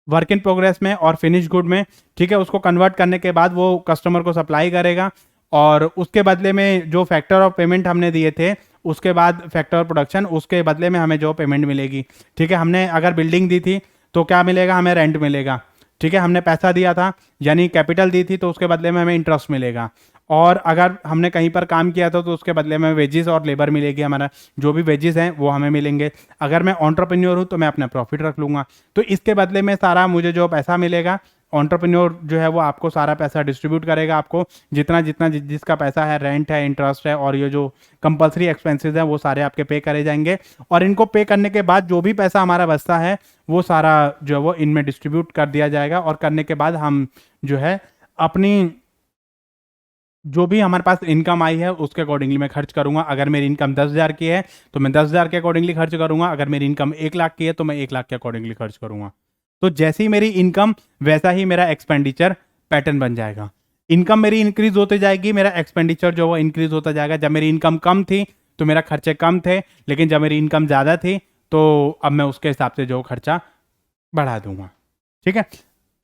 वर्क इन प्रोग्रेस में और फिनिश गुड में। ठीक है, उसको कन्वर्ट करने के बाद वो कस्टमर को सप्लाई करेगा और उसके बदले में जो फैक्टर ऑफ पेमेंट हमने दिए थे, उसके बाद फैक्टर ऑफ प्रोडक्शन, उसके बदले में हमें जो पेमेंट मिलेगी। ठीक है, हमने अगर बिल्डिंग दी थी तो क्या मिलेगा, हमें रेंट मिलेगा। ठीक है, हमने पैसा दिया था यानी कैपिटल दी थी तो उसके बदले में हमें इंटरेस्ट मिलेगा। और अगर हमने कहीं पर काम किया था तो उसके बदले में वेजेस और लेबर मिलेगी, हमारा जो भी वेजेस हैं वो हमें मिलेंगे। अगर मैं एंटरप्रेन्योर हूँ तो मैं अपना प्रॉफिट रख लूँगा, तो इसके बदले में सारा मुझे जो पैसा मिलेगा, एंटरप्रेन्योर जो है वो आपको सारा पैसा डिस्ट्रीब्यूट करेगा, आपको जितना जितना जिसका पैसा है, रेंट है, इंटरेस्ट है और ये जो कंपल्सरी एक्सपेंसेस हैं वो सारे आपके पे करे जाएंगे। और इनको पे करने के बाद जो भी पैसा हमारा बचता है वो सारा जो है वो इनमें डिस्ट्रीब्यूट कर दिया जाएगा। और करने के बाद हम जो है अपनी जो भी हमारे पास इनकम आई है उसके अकॉर्डिंगली मैं खर्च करूंगा। अगर मेरी इनकम 10,000 की है तो मैं 10,000 के अकॉर्डिंगली खर्च करूंगा, अगर मेरी इनकम 1,00,000 की है तो मैं 1,00,000 के अकॉर्डिंगली खर्च करूंगा। तो जैसी ही मेरी इनकम वैसा ही मेरा एक्सपेंडिचर पैटर्न बन जाएगा। इनकम मेरी इंक्रीज होते जाएगी, मेरा एक्सपेंडिचर जो वो इंक्रीज होता जाएगा। जब मेरी इनकम कम थी तो मेरा खर्चे कम थे, लेकिन जब मेरी इनकम ज़्यादा थी तो अब मैं उसके हिसाब से जो खर्चा बढ़ा दूंगा। ठीक है,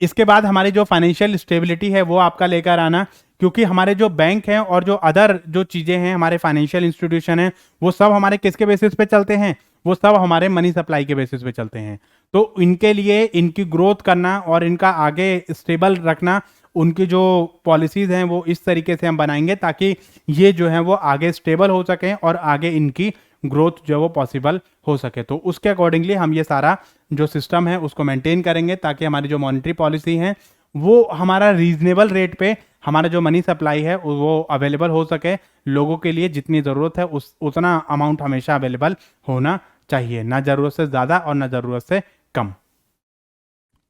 इसके बाद हमारी जो फाइनेंशियल स्टेबिलिटी है वो आपका लेकर आना, क्योंकि हमारे जो बैंक हैं और जो अदर जो चीज़ें हैं, हमारे फाइनेंशियल इंस्टीट्यूशन हैं, वो सब हमारे किसके बेसिस पे चलते हैं, वो सब हमारे मनी सप्लाई के बेसिस पे चलते हैं। तो इनके लिए इनकी ग्रोथ करना और इनका आगे स्टेबल रखना, उनकी जो पॉलिसीज़ हैं वो इस तरीके से हम बनाएंगे ताकि ये जो है वो आगे स्टेबल हो सकें और आगे इनकी ग्रोथ जो है वो पॉसिबल हो सके। तो उसके अकॉर्डिंगली हम ये सारा जो सिस्टम है उसको मेंटेन करेंगे ताकि हमारी जो मॉनेटरी पॉलिसी है वो हमारा रीजनेबल रेट पे हमारा जो मनी सप्लाई है वो अवेलेबल हो सके। लोगों के लिए जितनी ज़रूरत है उतना अमाउंट हमेशा अवेलेबल होना चाहिए, ना ज़रूरत से ज़्यादा और ना ज़रूरत से कम।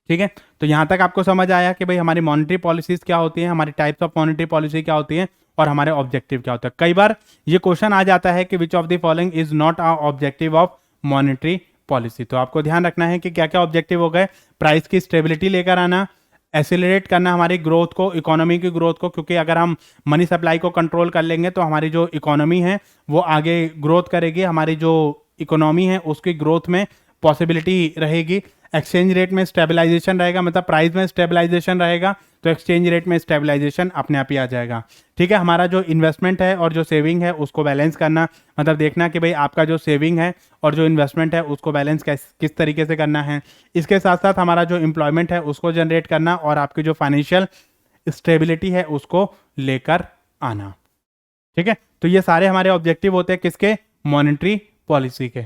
ठीक है, तो यहाँ तक आपको समझ आया कि भाई हमारी मॉनेटरी पॉलिसीज़ क्या होती हैं, हमारी टाइप्स ऑफ मॉनेटरी पॉलिसी क्या होती हैं और हमारे ऑब्जेक्टिव क्या होता है। कई बार ये क्वेश्चन आ जाता है कि विच of the following is not a objective of monetary policy. तो आपको ध्यान रखना है कि क्या क्या ऑब्जेक्टिव हो गए। प्राइस की स्टेबिलिटी लेकर आना, एसिलरेट करना हमारी ग्रोथ को, इकोनॉमी की ग्रोथ को, क्योंकि अगर हम मनी सप्लाई को कंट्रोल कर लेंगे तो हमारी जो इकोनॉमी है वो आगे ग्रोथ करेगी, हमारी जो इकोनॉमी है उसकी ग्रोथ में पॉसिबिलिटी रहेगी। एक्सचेंज रेट में स्टेबलाइजेशन रहेगा, मतलब प्राइस में स्टेबलाइजेशन रहेगा तो एक्सचेंज रेट में स्टेबलाइजेशन अपने आप ही आ जाएगा। ठीक है, हमारा जो इन्वेस्टमेंट है और जो सेविंग है उसको बैलेंस करना, मतलब देखना कि भाई आपका जो सेविंग है और जो इन्वेस्टमेंट है उसको बैलेंस किस तरीके से करना है। इसके साथ साथ हमारा जो एम्प्लॉयमेंट है उसको जनरेट करना और आपकी जो फाइनेंशियल स्टेबिलिटी है उसको लेकर आना। ठीक है, तो ये सारे हमारे ऑब्जेक्टिव होते हैं किसके, मॉनेटरी पॉलिसी के।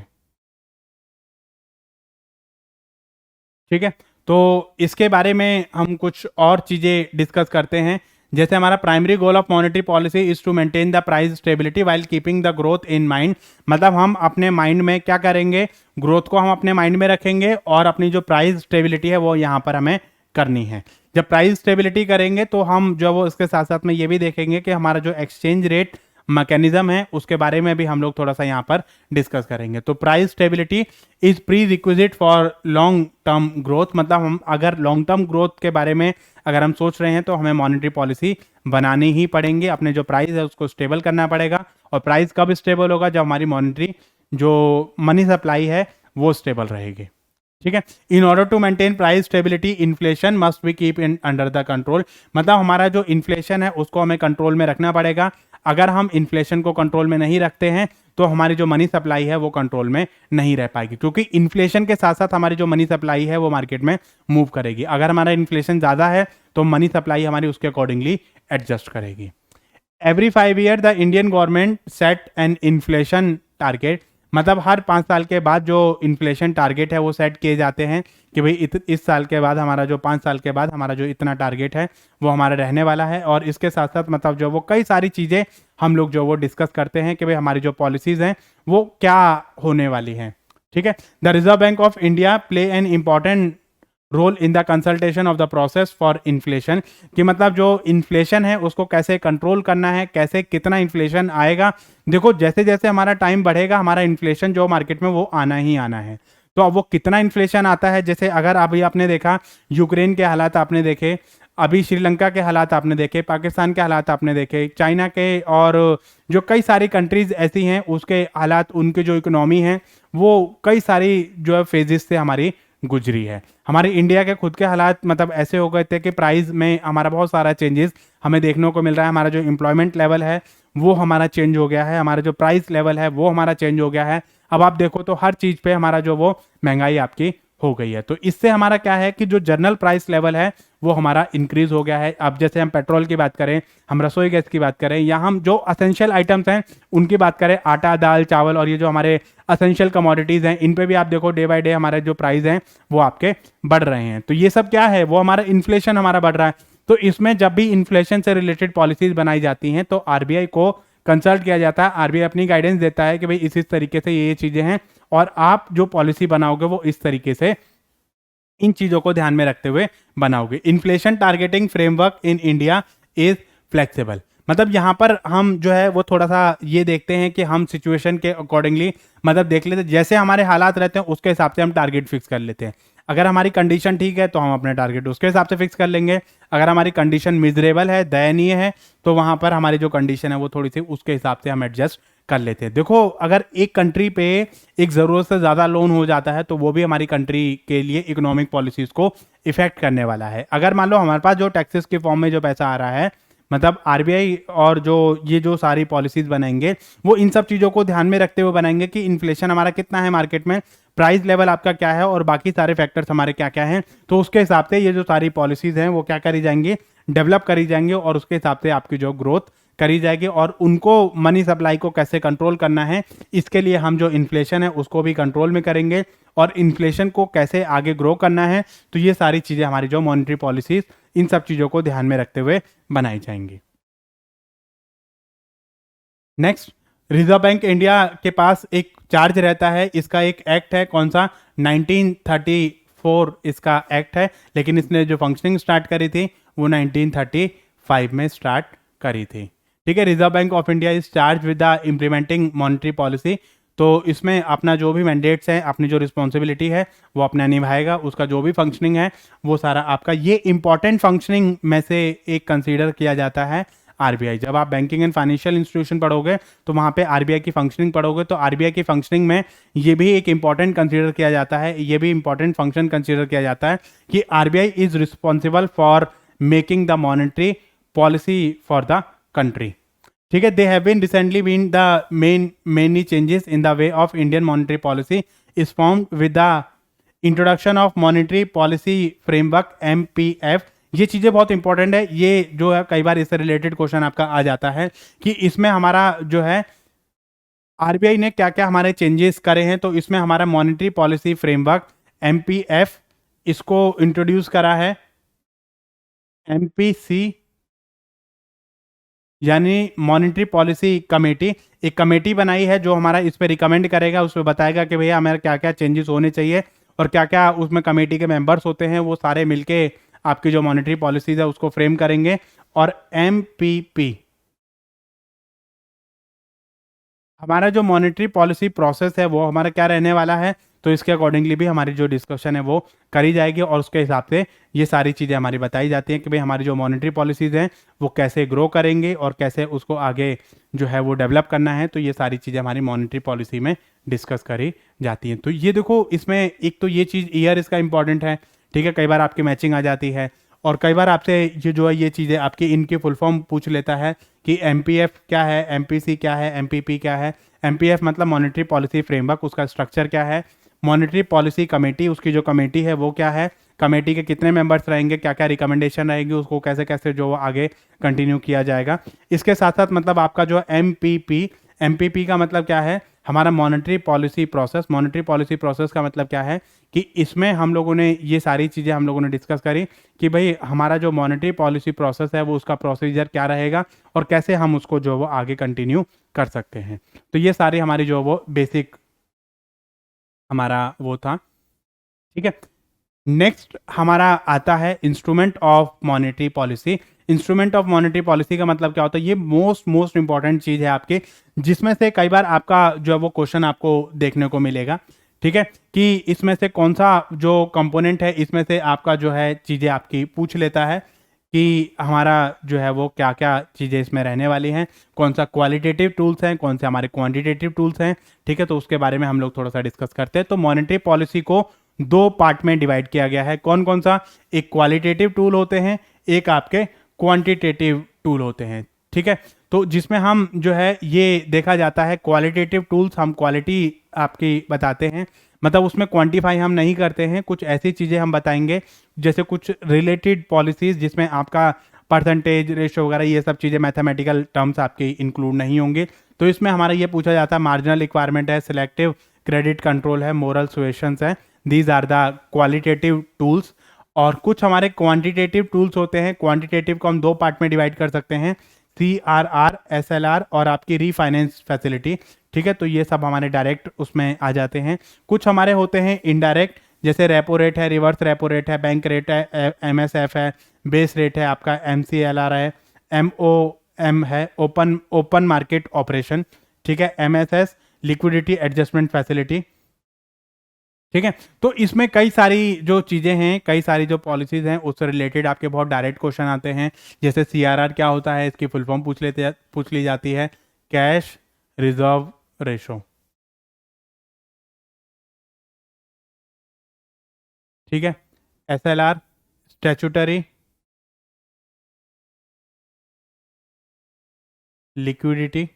ठीक है, तो इसके बारे में हम कुछ और चीज़ें डिस्कस करते हैं। जैसे हमारा primary goal of monetary policy is to maintain the price stability while keeping the growth in mind. मतलब हम अपने माइंड में क्या करेंगे, ग्रोथ को हम अपने माइंड में रखेंगे और अपनी जो प्राइस स्टेबिलिटी है वो यहाँ पर हमें करनी है। जब प्राइस स्टेबिलिटी करेंगे तो हम जो वो इसके साथ साथ में ये भी देखेंगे कि हमारा जो एक्सचेंज रेट मैकेनिज्म है उसके बारे में भी हम लोग थोड़ा सा यहाँ पर डिस्कस करेंगे। तो price stability is pre requisite for long term growth. मतलब हम अगर लॉन्ग टर्म ग्रोथ के बारे में अगर हम सोच रहे हैं तो हमें मॉनेटरी पॉलिसी बनानी ही पड़ेंगे। अपने जो प्राइस है उसको स्टेबल करना पड़ेगा। और प्राइस कब स्टेबल होगा, जब हमारी मॉनेटरी जो मनी सप्लाई है वो स्टेबल रहेगी। ठीक है, in order to maintain price stability inflation must be keep in under the control. मतलब हमारा जो इन्फ्लेशन है उसको हमें कंट्रोल में रखना पड़ेगा। अगर हम इन्फ्लेशन को कंट्रोल में नहीं रखते हैं तो हमारी जो मनी सप्लाई है वो कंट्रोल में नहीं रह पाएगी, क्योंकि इन्फ्लेशन के साथ साथ हमारी जो मनी सप्लाई है वो मार्केट में मूव करेगी। अगर हमारा इन्फ्लेशन ज़्यादा है तो मनी सप्लाई हमारी उसके अकॉर्डिंगली एडजस्ट करेगी। Every 5 year the Indian government set an inflation target. मतलब हर 5 साल के बाद जो इन्फ्लेशन टारगेट है वो सेट किए जाते हैं कि भाई इस साल के बाद हमारा जो 5 साल के बाद हमारा जो इतना टारगेट है वो हमारा रहने वाला है। और इसके साथ साथ मतलब जो वो कई सारी चीज़ें हम लोग जो वो डिस्कस करते हैं कि भाई हमारी जो पॉलिसीज़ हैं वो क्या होने वाली हैं। ठीक है, the Reserve Bank of India play an important role in the consultation of the process for inflation. कि मतलब जो इन्फ्लेशन है उसको कैसे कंट्रोल करना है, कैसे कितना इन्फ्लेशन आएगा। देखो जैसे जैसे हमारा टाइम बढ़ेगा हमारा इन्फ्लेशन जो मार्केट में वो आना ही आना है। तो अब वो कितना इन्फ्लेशन आता है, जैसे अगर अभी आपने देखा यूक्रेन के हालात आपने देखे, अभी श्रीलंका के हालात आपने देखे, पाकिस्तान के हालात आपने देखे, चाइना के, और जो कई सारी कंट्रीज ऐसी हैं उसके हालात, उनके जो इकोनॉमी है वो कई सारी जो है फेजेस से हमारी गुजरी है। हमारे इंडिया के खुद के हालात मतलब ऐसे हो गए थे कि प्राइस में हमारा बहुत सारा चेंजेस हमें देखने को मिल रहा है। हमारा जो एम्प्लॉयमेंट लेवल है वो हमारा चेंज हो गया है, हमारा जो प्राइस लेवल है वो हमारा चेंज हो गया है। अब आप देखो तो हर चीज़ पे हमारा जो वो महंगाई आपकी हो गई है। तो इससे हमारा क्या है कि जो जनरल प्राइस लेवल है वो हमारा इंक्रीज हो गया है। अब जैसे हम पेट्रोल की बात करें, हम रसोई गैस की बात करें, या हम जो असेंशियल आइटम्स हैं उनकी बात करें, आटा, दाल, चावल और ये जो हमारे असेंशियल कमोडिटीज़ हैं, इन पे भी आप देखो डे बाय डे हमारे जो प्राइस हैं वो आपके बढ़ रहे हैं। तो ये सब क्या है, वो हमारा इन्फ्लेशन हमारा बढ़ रहा है। तो इसमें जब भी इन्फ्लेशन से रिलेटेड पॉलिसीज बनाई जाती हैं तो आरबीआई को कंसल्ट किया जाता है। आरबीआई अपनी गाइडेंस देता है कि भाई इस तरीके से ये चीज़ें हैं और आप जो पॉलिसी बनाओगे वो इस तरीके से इन चीज़ों को ध्यान में रखते हुए बनाओगे। Inflation targeting framework in India is flexible. मतलब यहाँ पर हम जो है वो थोड़ा सा ये देखते हैं कि हम सिचुएशन के अकॉर्डिंगली मतलब देख लेते हैं, जैसे हमारे हालात रहते हैं उसके हिसाब से हम टारगेट फिक्स कर लेते हैं। अगर हमारी कंडीशन ठीक है तो हम अपने टारगेट उसके हिसाब से फिक्स कर लेंगे। अगर हमारी कंडीशन मिजरेबल है, दयनीय है, तो वहाँ पर हमारी जो कंडीशन है वो थोड़ी सी उसके हिसाब से हम एडजस्ट कर लेते हैं। देखो अगर एक कंट्री पे एक ज़रूरत से ज़्यादा लोन हो जाता है तो वो भी हमारी कंट्री के लिए इकोनॉमिक पॉलिसीज़ को इफेक्ट करने वाला है। अगर मान लो हमारे पास जो टैक्सेस के फॉर्म में जो पैसा आ रहा है, मतलब आरबीआई और जो ये जो सारी पॉलिसीज़ बनाएंगे वो इन सब चीज़ों को ध्यान में रखते हुए बनाएंगे कि इन्फ्लेशन हमारा कितना है मार्केट में, प्राइस लेवल आपका क्या है और बाकी सारे फैक्टर्स हमारे क्या क्या हैं। तो उसके हिसाब से ये जो सारी पॉलिसीज़ हैं वो क्या करी जाएंगी, डेवलप करी जाएंगी और उसके हिसाब से आपकी जो ग्रोथ करी जाएगी। और उनको मनी सप्लाई को कैसे कंट्रोल करना है, इसके लिए हम जो इन्फ्लेशन है उसको भी कंट्रोल में करेंगे और इन्फ्लेशन को कैसे आगे ग्रो करना है। तो ये सारी चीज़ें हमारी जो मॉनेटरी पॉलिसीज इन सब चीज़ों को ध्यान में रखते हुए बनाई जाएंगी। नेक्स्ट, रिजर्व बैंक इंडिया के पास एक चार्ज रहता है, इसका एक एक्ट है, कौन सा, 1934 इसका एक्ट है, लेकिन इसने जो फंक्शनिंग स्टार्ट करी थी वो 1935 में स्टार्ट करी थी। ठीक है, reserve Bank of India is charge with the implementing monetary policy. तो इसमें अपना जो भी मैंडेट्स हैं, अपनी जो रिस्पॉन्सिबिलिटी है वो अपना निभाएगा, उसका जो भी फंक्शनिंग है वो सारा आपका, ये इंपॉर्टेंट फंक्शनिंग में से एक कंसीडर किया जाता है आरबीआई। जब आप बैंकिंग एंड फाइनेंशियल इंस्टीट्यूशन पढ़ोगे तो वहाँ पे आरबीआई की फंक्शनिंग पढ़ोगे, तो आरबीआई की फंक्शनिंग में ये भी एक इंपॉर्टेंट कंसीडर किया जाता है, ये भी इंपॉर्टेंट फंक्शन कंसीडर किया जाता है कि RBI is responsible for making the monetary policy for the country. ठीक है, they have been recently been the many changes in the way of Indian monetary policy is formed with the introduction of monetary policy framework MPF. ये चीज़ें बहुत important है, ये जो है कई बार इससे रिलेटेड क्वेश्चन आपका आ जाता है कि इसमें हमारा जो है आरबीआई ने क्या क्या हमारे चेंजेस करे हैं, तो इसमें हमारा मॉनेटरी पॉलिसी फ्रेमवर्क एमपीएफ इसको इंट्रोड्यूस करा है। एमपीसी यानी मॉनेटरी पॉलिसी कमेटी, एक कमेटी बनाई है जो हमारा इस पे रिकमेंड करेगा, उस पर बताएगा कि भैया हमारे क्या क्या चेंजेस होने चाहिए और क्या क्या उसमें कमेटी के मेंबर्स होते हैं, वो सारे मिलके आपकी जो मॉनेटरी पॉलिसीज है उसको फ्रेम करेंगे। और एमपीपी हमारा जो मॉनेटरी पॉलिसी प्रोसेस है वो हमारा क्या रहने वाला है, तो इसके अकॉर्डिंगली भी हमारी जो डिस्कशन है वो करी जाएगी और उसके हिसाब से ये सारी चीज़ें हमारी बताई जाती हैं कि भाई हमारी जो मॉनेटरी पॉलिसीज़ हैं वो कैसे ग्रो करेंगे और कैसे उसको आगे जो है वो डेवलप करना है। तो ये सारी चीज़ें हमारी मॉनेटरी पॉलिसी में डिस्कस करी जाती हैं। तो ये देखो, इसमें एक तो ये चीज़ ईयर इसका इंपॉर्टेंट है, ठीक है, कई बार आपकी मैचिंग आ जाती है और कई बार आपसे ये जो है ये चीज़ें आपकी इनकी फुल फॉर्म पूछ लेता है कि एमपीएफ क्या है, एमपीसी क्या है, एमपीपी क्या है। एमपीएफ मतलब मॉनेटरी पॉलिसी फ्रेमवर्क, उसका स्ट्रक्चर क्या है। मॉनेटरी पॉलिसी कमेटी, उसकी जो कमेटी है वो क्या है, कमेटी के कितने मेंबर्स रहेंगे, क्या क्या रिकमेंडेशन रहेगी, उसको कैसे कैसे जो आगे कंटिन्यू किया जाएगा। इसके साथ साथ मतलब आपका जो एमपीपी, एमपीपी का मतलब क्या है, हमारा monetary policy process. Monetary policy process का मतलब क्या है कि इसमें हम लोगों ने ये सारी चीज़ें हम लोगों ने डिस्कस करी कि भाई हमारा जो मॉनेटरी पॉलिसी प्रोसेस है वो उसका प्रोसीजर क्या रहेगा और कैसे हम उसको जो वो आगे कंटिन्यू कर सकते हैं। तो ये सारी हमारी जो वो बेसिक हमारा वो था, ठीक है। नेक्स्ट हमारा आता है instrument of monetary policy. Instrument of monetary policy का मतलब क्या होता है, ये मोस्ट मोस्ट इंपॉर्टेंट चीज़ है आपकी, जिसमें से कई बार आपका जो है वो क्वेश्चन आपको देखने को मिलेगा, ठीक है, कि इसमें से कौन सा जो कंपोनेंट है इसमें से आपका जो है चीज़ें आपकी पूछ लेता है कि हमारा जो है वो क्या क्या चीज़ें इसमें रहने वाली हैं, कौन सा क्वालिटेटिव टूल्स हैं, कौन से हमारे क्वांटिटेटिव टूल्स हैं, ठीक है। तो उसके बारे में हम लोग थोड़ा सा डिस्कस करते हैं। तो मॉनेटरी पॉलिसी को दो पार्ट में डिवाइड किया गया है। कौन कौन सा, एक क्वालिटेटिव टूल होते हैं, एक आपके क्वांटिटेटिव टूल होते हैं, ठीक है। तो जिसमें हम जो है ये देखा जाता है क्वालिटेटिव टूल्स, हम क्वालिटी आपकी बताते हैं, मतलब उसमें क्वांटिफाई हम नहीं करते हैं, कुछ ऐसी चीज़ें हम बताएंगे जैसे कुछ रिलेटेड पॉलिसीज जिसमें आपका परसेंटेज रेशो वगैरह ये सब चीज़ें मैथमेटिकल टर्म्स आपके इंक्लूड नहीं होंगे। तो इसमें हमारा ये पूछा जाता है मार्जिनल रिक्वायरमेंट है, सिलेक्टिव क्रेडिट कंट्रोल है, मोरल सुएशंस है, these are the qualitative tools. और कुछ हमारे क्वांटिटेटिव टूल्स होते हैं। क्वांटिटेटिव को हम दो पार्ट में डिवाइड कर सकते हैं, CRR, SLR और आपकी रीफाइनेंस फैसिलिटी, ठीक है। तो ये सब हमारे डायरेक्ट उसमें आ जाते हैं। कुछ हमारे होते हैं इनडायरेक्ट, जैसे रेपो रेट है, रिवर्स रेपो रेट है, बैंक रेट है, MSF है, बेस रेट है, आपका MCLR है, MOM है, ओपन मार्केट ऑपरेशन, ठीक है, MSS लिक्विडिटी एडजस्टमेंट फैसिलिटी, ठीक है। तो इसमें कई सारी जो चीज़ें हैं, कई सारी जो पॉलिसीज हैं उससे रिलेटेड आपके बहुत डायरेक्ट क्वेश्चन आते हैं। जैसे CRR क्या होता है, इसकी फुल फॉर्म पूछ ली जाती है, कैश रिजर्व रेशो, ठीक है। SLR statutory liquidity,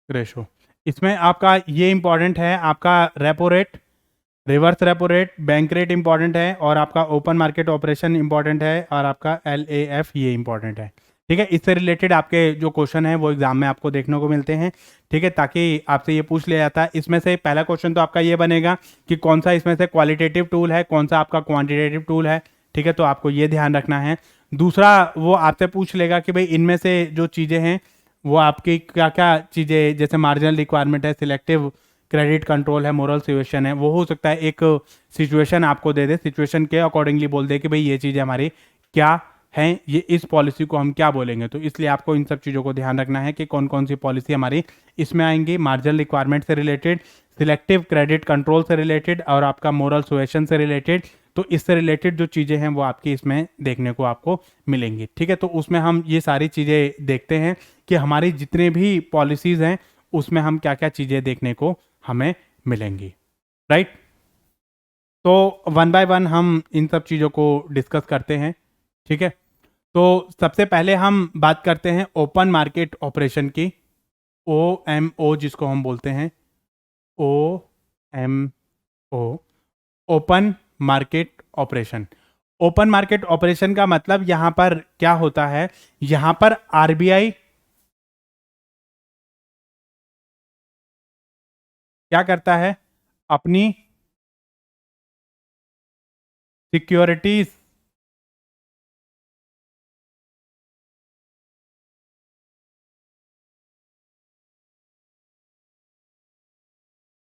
ratio. इसमें आपका ये इंपॉर्टेंट है, आपका repo rate, reverse repo rate, bank rate important है और आपका ओपन मार्केट ऑपरेशन इंपॉर्टेंट है और आपका LAF ये इंपॉर्टेंट है, ठीक है। इससे रिलेटेड आपके जो क्वेश्चन है वो एग्जाम में आपको देखने को मिलते हैं, ठीक है, ताकि आपसे ये पूछ लिया जाता है। इसमें से पहला क्वेश्चन तो आपका ये बनेगा कि कौन सा इसमें से क्वालिटेटिव टूल है, कौन सा आपका क्वांटिटेटिव टूल है, ठीक है। तो आपको ये ध्यान रखना है। दूसरा वो आपसे पूछ लेगा कि भाई इनमें से जो चीज़ें हैं वो आपकी क्या क्या चीज़ें, जैसे मार्जिनल रिक्वायरमेंट है, सिलेक्टिव क्रेडिट कंट्रोल है, मोरल सिचुएशन है, वो हो सकता है एक सिचुएशन आपको दे दे, सिचुएशन के अकॉर्डिंगली बोल दे कि भाई ये चीज़ें हमारी क्या हैं, ये इस पॉलिसी को हम क्या बोलेंगे। तो इसलिए आपको इन सब चीज़ों को ध्यान रखना है कि कौन कौन सी पॉलिसी हमारी इसमें आएंगी, मार्जिनल रिक्वायरमेंट से रिलेटेड, सिलेक्टिव क्रेडिट कंट्रोल से रिलेटेड और आपका मोरल सुएशन से रिलेटेड। तो इससे रिलेटेड जो चीज़ें हैं वो आपकी इसमें देखने को आपको मिलेंगी, ठीक है। तो उसमें हम ये सारी चीज़ें देखते हैं कि हमारी जितने भी पॉलिसीज़ हैं उसमें हम क्या क्या चीज़ें देखने को हमें मिलेंगी, राइट। तो वन बाय वन हम इन सब चीज़ों को डिस्कस करते हैं, ठीक है। तो सबसे पहले हम बात करते हैं ओपन मार्केट ऑपरेशन की, OMO जिसको हम बोलते हैं, OMO। Open market operation. Open market operation का मतलब यहां पर क्या होता है, यहां पर आरबीआई क्या करता है, अपनी सिक्योरिटीज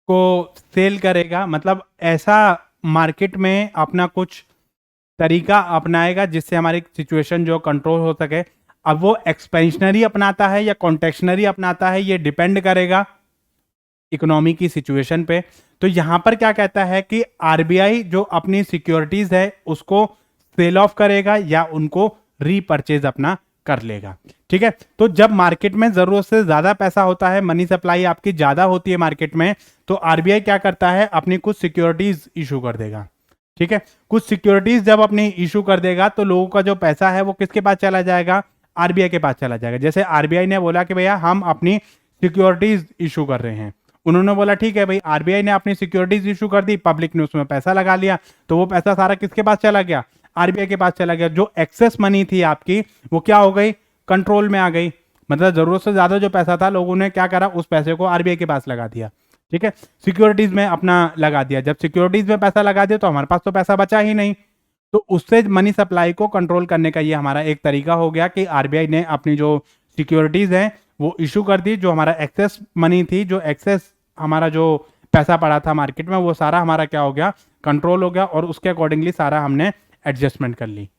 को सेल करेगा, मतलब ऐसा मार्केट में अपना कुछ तरीका अपनाएगा जिससे हमारी सिचुएशन जो कंट्रोल हो सके। अब वो एक्सपेंशनरी अपनाता है या कॉन्टेक्शनरी अपनाता है, ये डिपेंड करेगा इकोनॉमी की सिचुएशन पे। तो यहां पर क्या कहता है कि आरबीआई जो अपनी सिक्योरिटीज है उसको सेल ऑफ करेगा या उनको रीपर्चेज अपना कर लेगा। ठीक है, तो जब मार्केट में जरूरत से ज्यादा पैसा होता है, मनी सप्लाई आपकी ज्यादा होती है मार्केट में, तो आरबीआई क्या करता है, अपनी कुछ सिक्योरिटीज इशू कर देगा। ठीक है, कुछ सिक्योरिटीज जब अपनी इशू कर देगा तो लोगों का जो पैसा है वो किसके पास चला जाएगा, आरबीआई के पास चला जाएगा। जैसे आरबीआई ने बोला कि भैया हम अपनी सिक्योरिटीज इशू कर रहे हैं, उन्होंने बोला ठीक है भाई, आरबीआई ने अपनी सिक्योरिटीज इशू कर दी, पब्लिक ने उसमें पैसा लगा लिया, तो वो पैसा सारा किसके पास चला गया, आरबीआई के पास चला गया। जो एक्सेस मनी थी आपकी वो क्या हो गई, कंट्रोल में आ गई। मतलब जरूरत से ज्यादा जो पैसा था लोगों ने क्या करा, उस पैसे को आरबीआई के पास लगा दिया। ठीक है, सिक्योरिटीज में अपना लगा दिया। जब सिक्योरिटीज में पैसा लगा दिया तो हमारे पास तो पैसा बचा ही नहीं, तो उससे मनी सप्लाई को कंट्रोल करने का ये हमारा एक तरीका हो गया कि आरबीआई ने अपनी जो सिक्योरिटीज हैं वो इशू कर दी। जो हमारा एक्सेस मनी थी, जो एक्सेस हमारा जो पैसा पड़ा था मार्केट में, वो सारा हमारा क्या हो गया, कंट्रोल हो गया, और उसके अकॉर्डिंगली सारा हमने एडजस्टमेंट कर ली।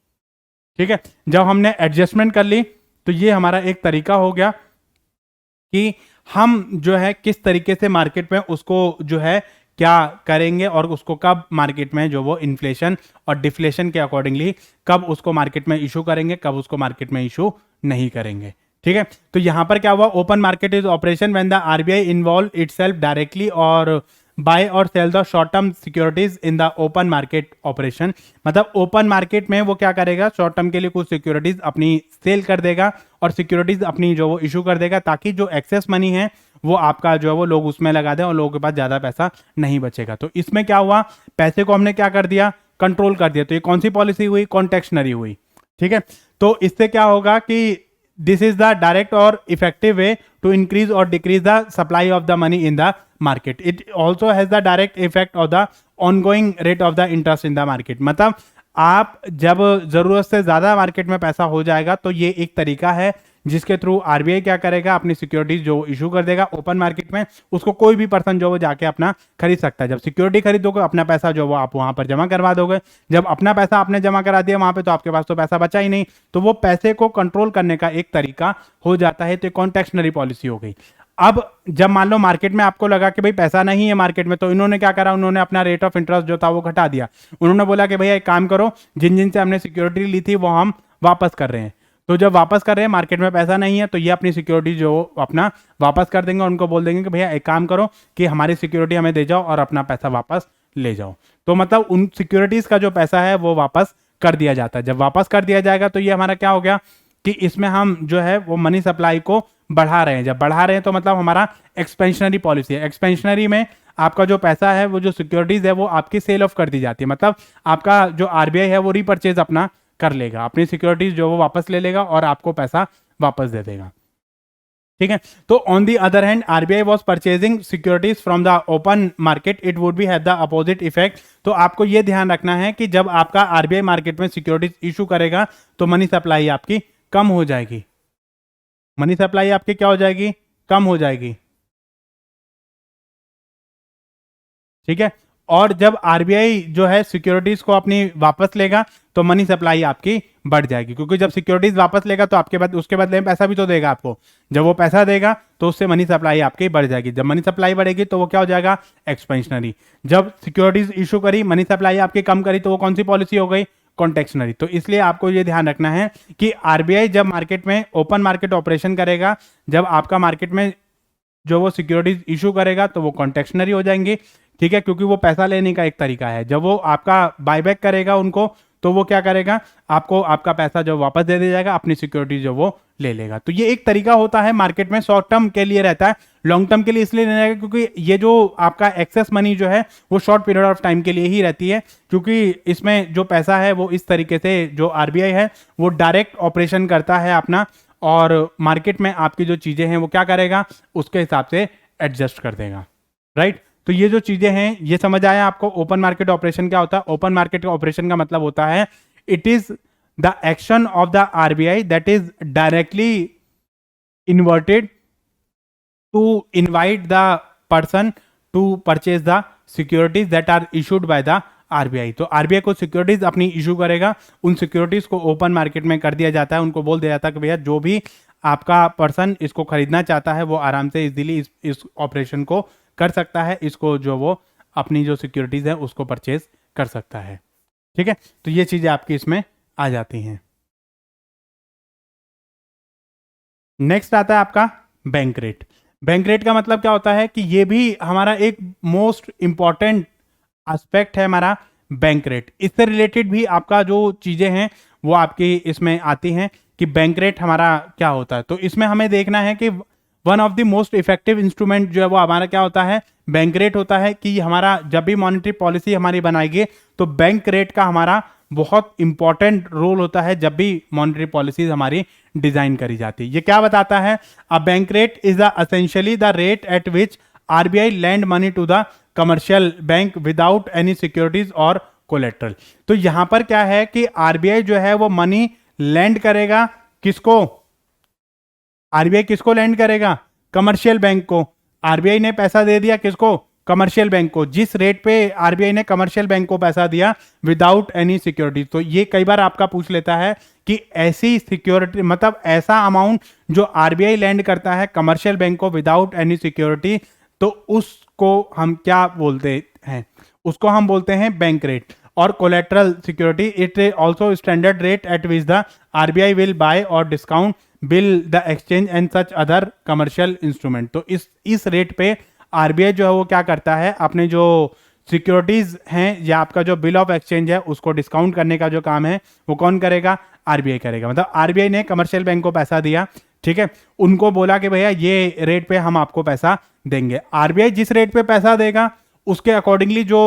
ठीक है, जब हमने एडजस्टमेंट कर ली तो ये हमारा एक तरीका हो गया कि हम जो है किस तरीके से मार्केट में उसको जो है क्या करेंगे, और उसको कब मार्केट में जो वो इन्फ्लेशन और डिफ्लेशन के अकॉर्डिंगली कब उसको मार्केट में इशू करेंगे, कब उसको मार्केट में इशू नहीं करेंगे। ठीक है, तो यहां पर क्या हुआ, open market is operation when the RBI involve itself directly और बाय और sell the short term securities in the open market operation. मतलब ओपन मार्केट में वो क्या करेगा, शॉर्ट टर्म के लिए कुछ सिक्योरिटीज अपनी सेल कर देगा और सिक्योरिटीज अपनी जो वो इशू कर देगा, ताकि जो एक्सेस मनी है वो आपका जो है वो लोग उसमें लगा दें और लोगों के पास ज्यादा पैसा नहीं बचेगा। तो इसमें क्या हुआ, पैसे को हमने क्या कर दिया, कंट्रोल कर दिया। तो ये कौन सी पॉलिसी हुई, कॉन्टेक्शनरी हुई। ठीक है, तो इससे क्या होगा कि दिस इज द डायरेक्ट और इफेक्टिव वे टू इंक्रीज और decrease the supply of the money in the market. It also has the direct effect of the ongoing rate of the interest in the market. मतलब आप जब जरूरत से ज्यादा market में पैसा हो जाएगा तो ये एक तरीका है जिसके थ्रू आरबीआई क्या करेगा, अपनी सिक्योरिटीज जो इशू कर देगा ओपन मार्केट में, उसको कोई भी पर्सन जो वो जाके अपना खरीद सकता है। जब सिक्योरिटी खरीदोगे अपना पैसा जो वो आप वहां पर जमा करवा दोगे, जब अपना पैसा आपने जमा करा दिया वहां पे, तो आपके पास तो पैसा बचा ही नहीं, तो वो पैसे को कंट्रोल करने का एक तरीका हो जाता है। तो कॉन्टेक्शनरी पॉलिसी हो गई। अब जब मान लो मार्केट में आपको लगा कि भाई पैसा नहीं है मार्केट में, तो इन्होंने क्या करा, उन्होंने अपना रेट ऑफ इंटरेस्ट जो था वो घटा दिया। उन्होंने बोला कि भैया एक काम करो, जिन जिन से हमने सिक्योरिटी ली थी वो हम वापस कर रहे हैं। तो जब वापस कर रहे हैं, मार्केट में पैसा नहीं है, तो ये अपनी सिक्योरिटी जो अपना वापस कर देंगे। उनको बोल देंगे कि भैया एक काम करो कि हमारी सिक्योरिटी हमें दे जाओ और अपना पैसा वापस ले जाओ। तो मतलब उन सिक्योरिटीज का जो पैसा है वो वापस कर दिया जाता है। जब वापस कर दिया जाएगा तो ये हमारा क्या हो गया कि इसमें हम जो है वो मनी सप्लाई को बढ़ा रहे हैं। जब बढ़ा रहे हैं तो मतलब हमारा एक्सपेंशनरी पॉलिसी है। एक्सपेंशनरी में आपका जो पैसा है, वो जो सिक्योरिटीज है वो आपकी सेल ऑफ कर दी जाती है। मतलब आपका जो आरबीआई है वो रीपर्चेज अपना कर लेगा, अपनी सिक्योरिटीज जो वो वापस ले लेगा और आपको पैसा वापस दे देगा। ठीक है, तो on the other hand RBI was purchasing securities from the open market, it would be have the opposite effect. तो आपको यह ध्यान रखना है कि जब आपका आरबीआई मार्केट में सिक्योरिटीज इशू करेगा तो मनी सप्लाई आपकी कम हो जाएगी। मनी सप्लाई आपकी क्या हो जाएगी, कम हो जाएगी। ठीक है, और जब आरबीआई जो है सिक्योरिटीज को अपनी वापस लेगा तो मनी सप्लाई आपकी बढ़ जाएगी, क्योंकि जब सिक्योरिटीज वापस लेगा तो आपके बाद उसके बदले में पैसा भी तो देगा आपको। जब वो पैसा देगा तो उससे मनी सप्लाई आपकी बढ़ जाएगी। जब मनी सप्लाई बढ़ेगी तो वो क्या हो जाएगा, एक्सपेंशनरी। जब सिक्योरिटीज इशू करी, मनी सप्लाई आपकी कम करी, तो वो कौन सी पॉलिसी हो गई, कॉन्टेक्शनरी। तो इसलिए आपको ये ध्यान रखना है कि आरबीआई जब मार्केट में ओपन मार्केट ऑपरेशन करेगा, जब आपका मार्केट में जो वो सिक्योरिटीज इशू करेगा तो वो कॉन्टेक्शनरी हो जाएंगी। ठीक है, क्योंकि वो पैसा लेने का एक तरीका है। जब वो आपका बायबैक करेगा उनको, तो वो क्या करेगा, आपको आपका पैसा जो वापस दे दिया जाएगा, अपनी सिक्योरिटी जो वो ले लेगा। तो ये एक तरीका होता है मार्केट में, शॉर्ट टर्म के लिए रहता है, लॉन्ग टर्म के लिए इसलिए नहीं रहेगा क्योंकि ये जो आपका एक्सेस मनी जो है वो शॉर्ट पीरियड ऑफ टाइम के लिए ही रहती है, क्योंकि इसमें जो पैसा है वो इस तरीके से जो आरबीआई है वो डायरेक्ट ऑपरेशन करता है अपना, और मार्केट में आपकी जो चीजें हैं वो क्या करेगा, उसके हिसाब से एडजस्ट कर देगा, राइट। तो ये जो चीजें हैं ये समझ आया आपको। ओपन मार्केट ऑपरेशन क्या होता है? ओपन मार्केट ऑपरेशन का मतलब होता है it is the action of the RBI that is directly inverted to invite the person to purchase the securities that are issued by the RBI. तो RBI को securities अपनी इशू करेगा, उन securities को ओपन मार्केट में कर दिया जाता है, उनको बोल दिया जाता है कि भैया जो भी आपका पर्सन इसको खरीदना चाहता है वो आराम से इजीली इस ऑपरेशन को कर सकता है, इसको जो वो अपनी जो सिक्योरिटीज है उसको परचेज कर सकता है, ठीक है। तो ये चीजें आपकी इसमें आ जाती हैं। नेक्स्ट आता है आपका बैंक रेट। बैंक रेट का मतलब क्या होता है कि ये भी हमारा एक मोस्ट इंपॉर्टेंट एस्पेक्ट है हमारा बैंक रेट। इससे रिलेटेड भी आपका जो चीजें हैं वो आपकी इसमें आती हैं कि बैंक रेट हमारा क्या होता है। तो इसमें हमें देखना है कि one of the most effective instrument जो है वो हमारा क्या होता है, बैंक रेट होता है। कि हमारा जब भी मॉनेटरी पॉलिसी हमारी बनाएगी तो बैंक रेट का हमारा बहुत इंपॉर्टेंट रोल होता है जब भी मॉनेटरी पॉलिसीज हमारी डिजाइन करी जाती है। ये क्या बताता है? A bank rate is essentially the rate at which RBI lend money to the commercial bank without any securities और कोलेट्रल। तो यहां पर क्या है कि आरबीआई जो है वो मनी लैंड करेगा किसको? आरबीआई किसको लैंड करेगा? कमर्शियल बैंक को। आरबीआई ने पैसा दे दिया किसको? कमर्शियल बैंक को। जिस रेट पे आरबीआई ने कमर्शियल बैंक को पैसा दिया विदाउट एनी सिक्योरिटी। तो ये कई बार आपका पूछ लेता है कि ऐसी सिक्योरिटी मतलब ऐसा अमाउंट जो आरबीआई लैंड करता है कमर्शियल बैंक को विदाउट एनी सिक्योरिटी, तो उसको हम क्या बोलते हैं? उसको हम बोलते हैं बैंक रेट। और collateral security it also standard rate at which the RBI will buy और discount bill the exchange and such other commercial instrument. तो इस रेट पे आरबीआई जो है वो क्या करता है, अपने जो सिक्योरिटीज हैं या आपका जो बिल ऑफ एक्सचेंज है उसको डिस्काउंट करने का जो काम है वो कौन करेगा? आरबीआई करेगा। मतलब आरबीआई ने कमर्शियल बैंक को पैसा दिया, ठीक है, उनको बोला कि भैया ये रेट पे हम आपको पैसा देंगे। आरबीआई जिस रेट पे पैसा देगा उसके अकॉर्डिंगली जो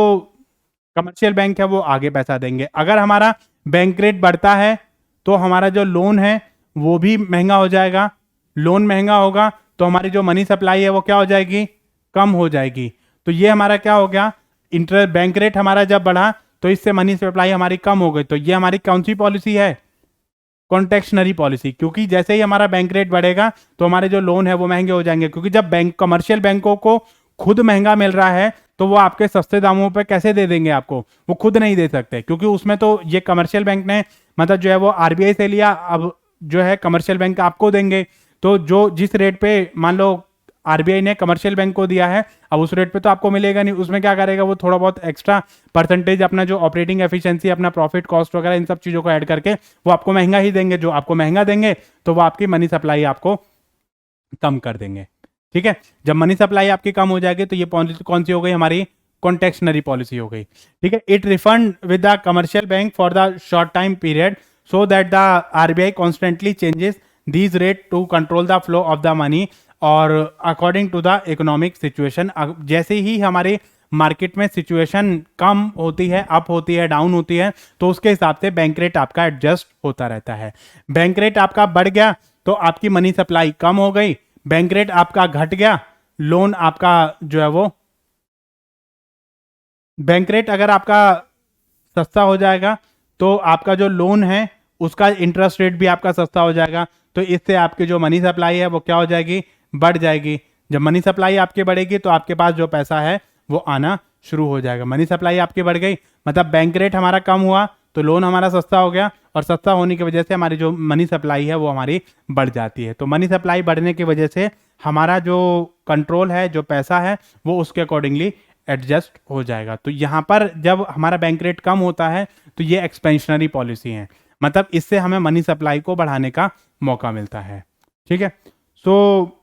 कमर्शियल बैंक है वो आगे पैसा देंगे। अगर हमारा बैंक रेट बढ़ता है तो हमारा जो लोन है वो भी महंगा हो जाएगा। लोन महंगा होगा तो हमारी जो मनी सप्लाई है वो क्या हो जाएगी? कम हो जाएगी। तो ये हमारा क्या हो गया? इंटरेस्ट बैंक रेट हमारा जब बढ़ा तो इससे मनी सप्लाई हमारी कम हो गई। तो ये हमारी कौन सी पॉलिसी है? Contractionary policy. क्योंकि जैसे ही हमारा बैंक रेट बढ़ेगा तो हमारे जो लोन है वो महंगे हो जाएंगे। क्योंकि जब बैंक कमर्शियल बैंकों को खुद महंगा मिल रहा है तो वो आपके सस्ते दामों पे कैसे दे देंगे आपको? वो खुद नहीं दे सकते, क्योंकि उसमें तो ये कमर्शियल बैंक ने मतलब जो है वो आरबीआई से लिया, अब जो है कमर्शियल बैंक आपको देंगे। तो जो जिस रेट पे मान लो आरबीआई ने कमर्शियल बैंक को दिया है, अब उस रेट पे तो आपको मिलेगा नहीं। उसमें क्या करेगा? वो थोड़ा बहुत एक्स्ट्रा परसेंटेज अपना जो ऑपरेटिंग एफिशिएंसी, अपना प्रॉफिट कॉस्ट वगैरह इन सब चीज़ों को ऐड करके वो आपको महंगा ही देंगे। जो आपको महंगा देंगे तो वो आपकी मनी सप्लाई आपको कम कर देंगे, ठीक है। जब मनी सप्लाई आपकी कम हो जाएगी तो ये पॉलिसी कौन सी हो गई? हमारी कॉन्ट्रैक्शनरी पॉलिसी हो गई, ठीक है। It refund with the commercial bank for the short time period so that the RBI constantly changes these rate to control the flow of the money और according to the economic situation. जैसे ही हमारे market में situation कम होती है, up होती है, down होती है, तो उसके हिसाब से बैंक रेट आपका एडजस्ट होता रहता है। बैंक रेट आपका बढ़ गया तो आपकी मनी सप्लाई कम हो गई। बैंक रेट आपका घट गया, लोन आपका जो है वो, बैंक रेट अगर आपका सस्ता हो जाएगा तो आपका जो लोन है उसका इंटरेस्ट रेट भी आपका सस्ता हो जाएगा। तो इससे आपकी जो मनी सप्लाई है वो क्या हो जाएगी? बढ़ जाएगी। जब मनी सप्लाई आपकी बढ़ेगी तो आपके पास जो पैसा है वो आना शुरू हो जाएगा। मनी सप्लाई आपकी बढ़ गई मतलब बैंक रेट हमारा कम हुआ तो लोन हमारा सस्ता हो गया, और सस्ता होने की वजह से हमारी जो मनी सप्लाई है वो हमारी बढ़ जाती है। तो मनी सप्लाई बढ़ने की वजह से हमारा जो कंट्रोल है, जो पैसा है, वो उसके अकॉर्डिंगली एडजस्ट हो जाएगा। तो यहाँ पर जब हमारा बैंक रेट कम होता है तो ये एक्सपेंशनरी पॉलिसी है, मतलब इससे हमें मनी सप्लाई को बढ़ाने का मौका मिलता है, ठीक है। सो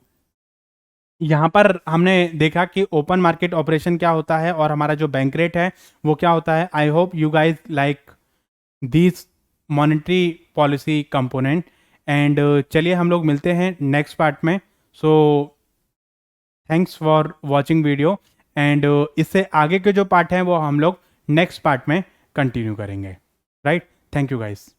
यहाँ पर हमने देखा कि ओपन मार्केट ऑपरेशन क्या होता है और हमारा जो बैंक रेट है वो क्या होता है। I hope you guys like this monetary policy component and चलिए हम लोग मिलते हैं नेक्स्ट पार्ट में। So thanks for watching video and इससे आगे के जो पार्ट हैं वो हम लोग नेक्स्ट पार्ट में कंटिन्यू करेंगे, राइट? Thank you guys.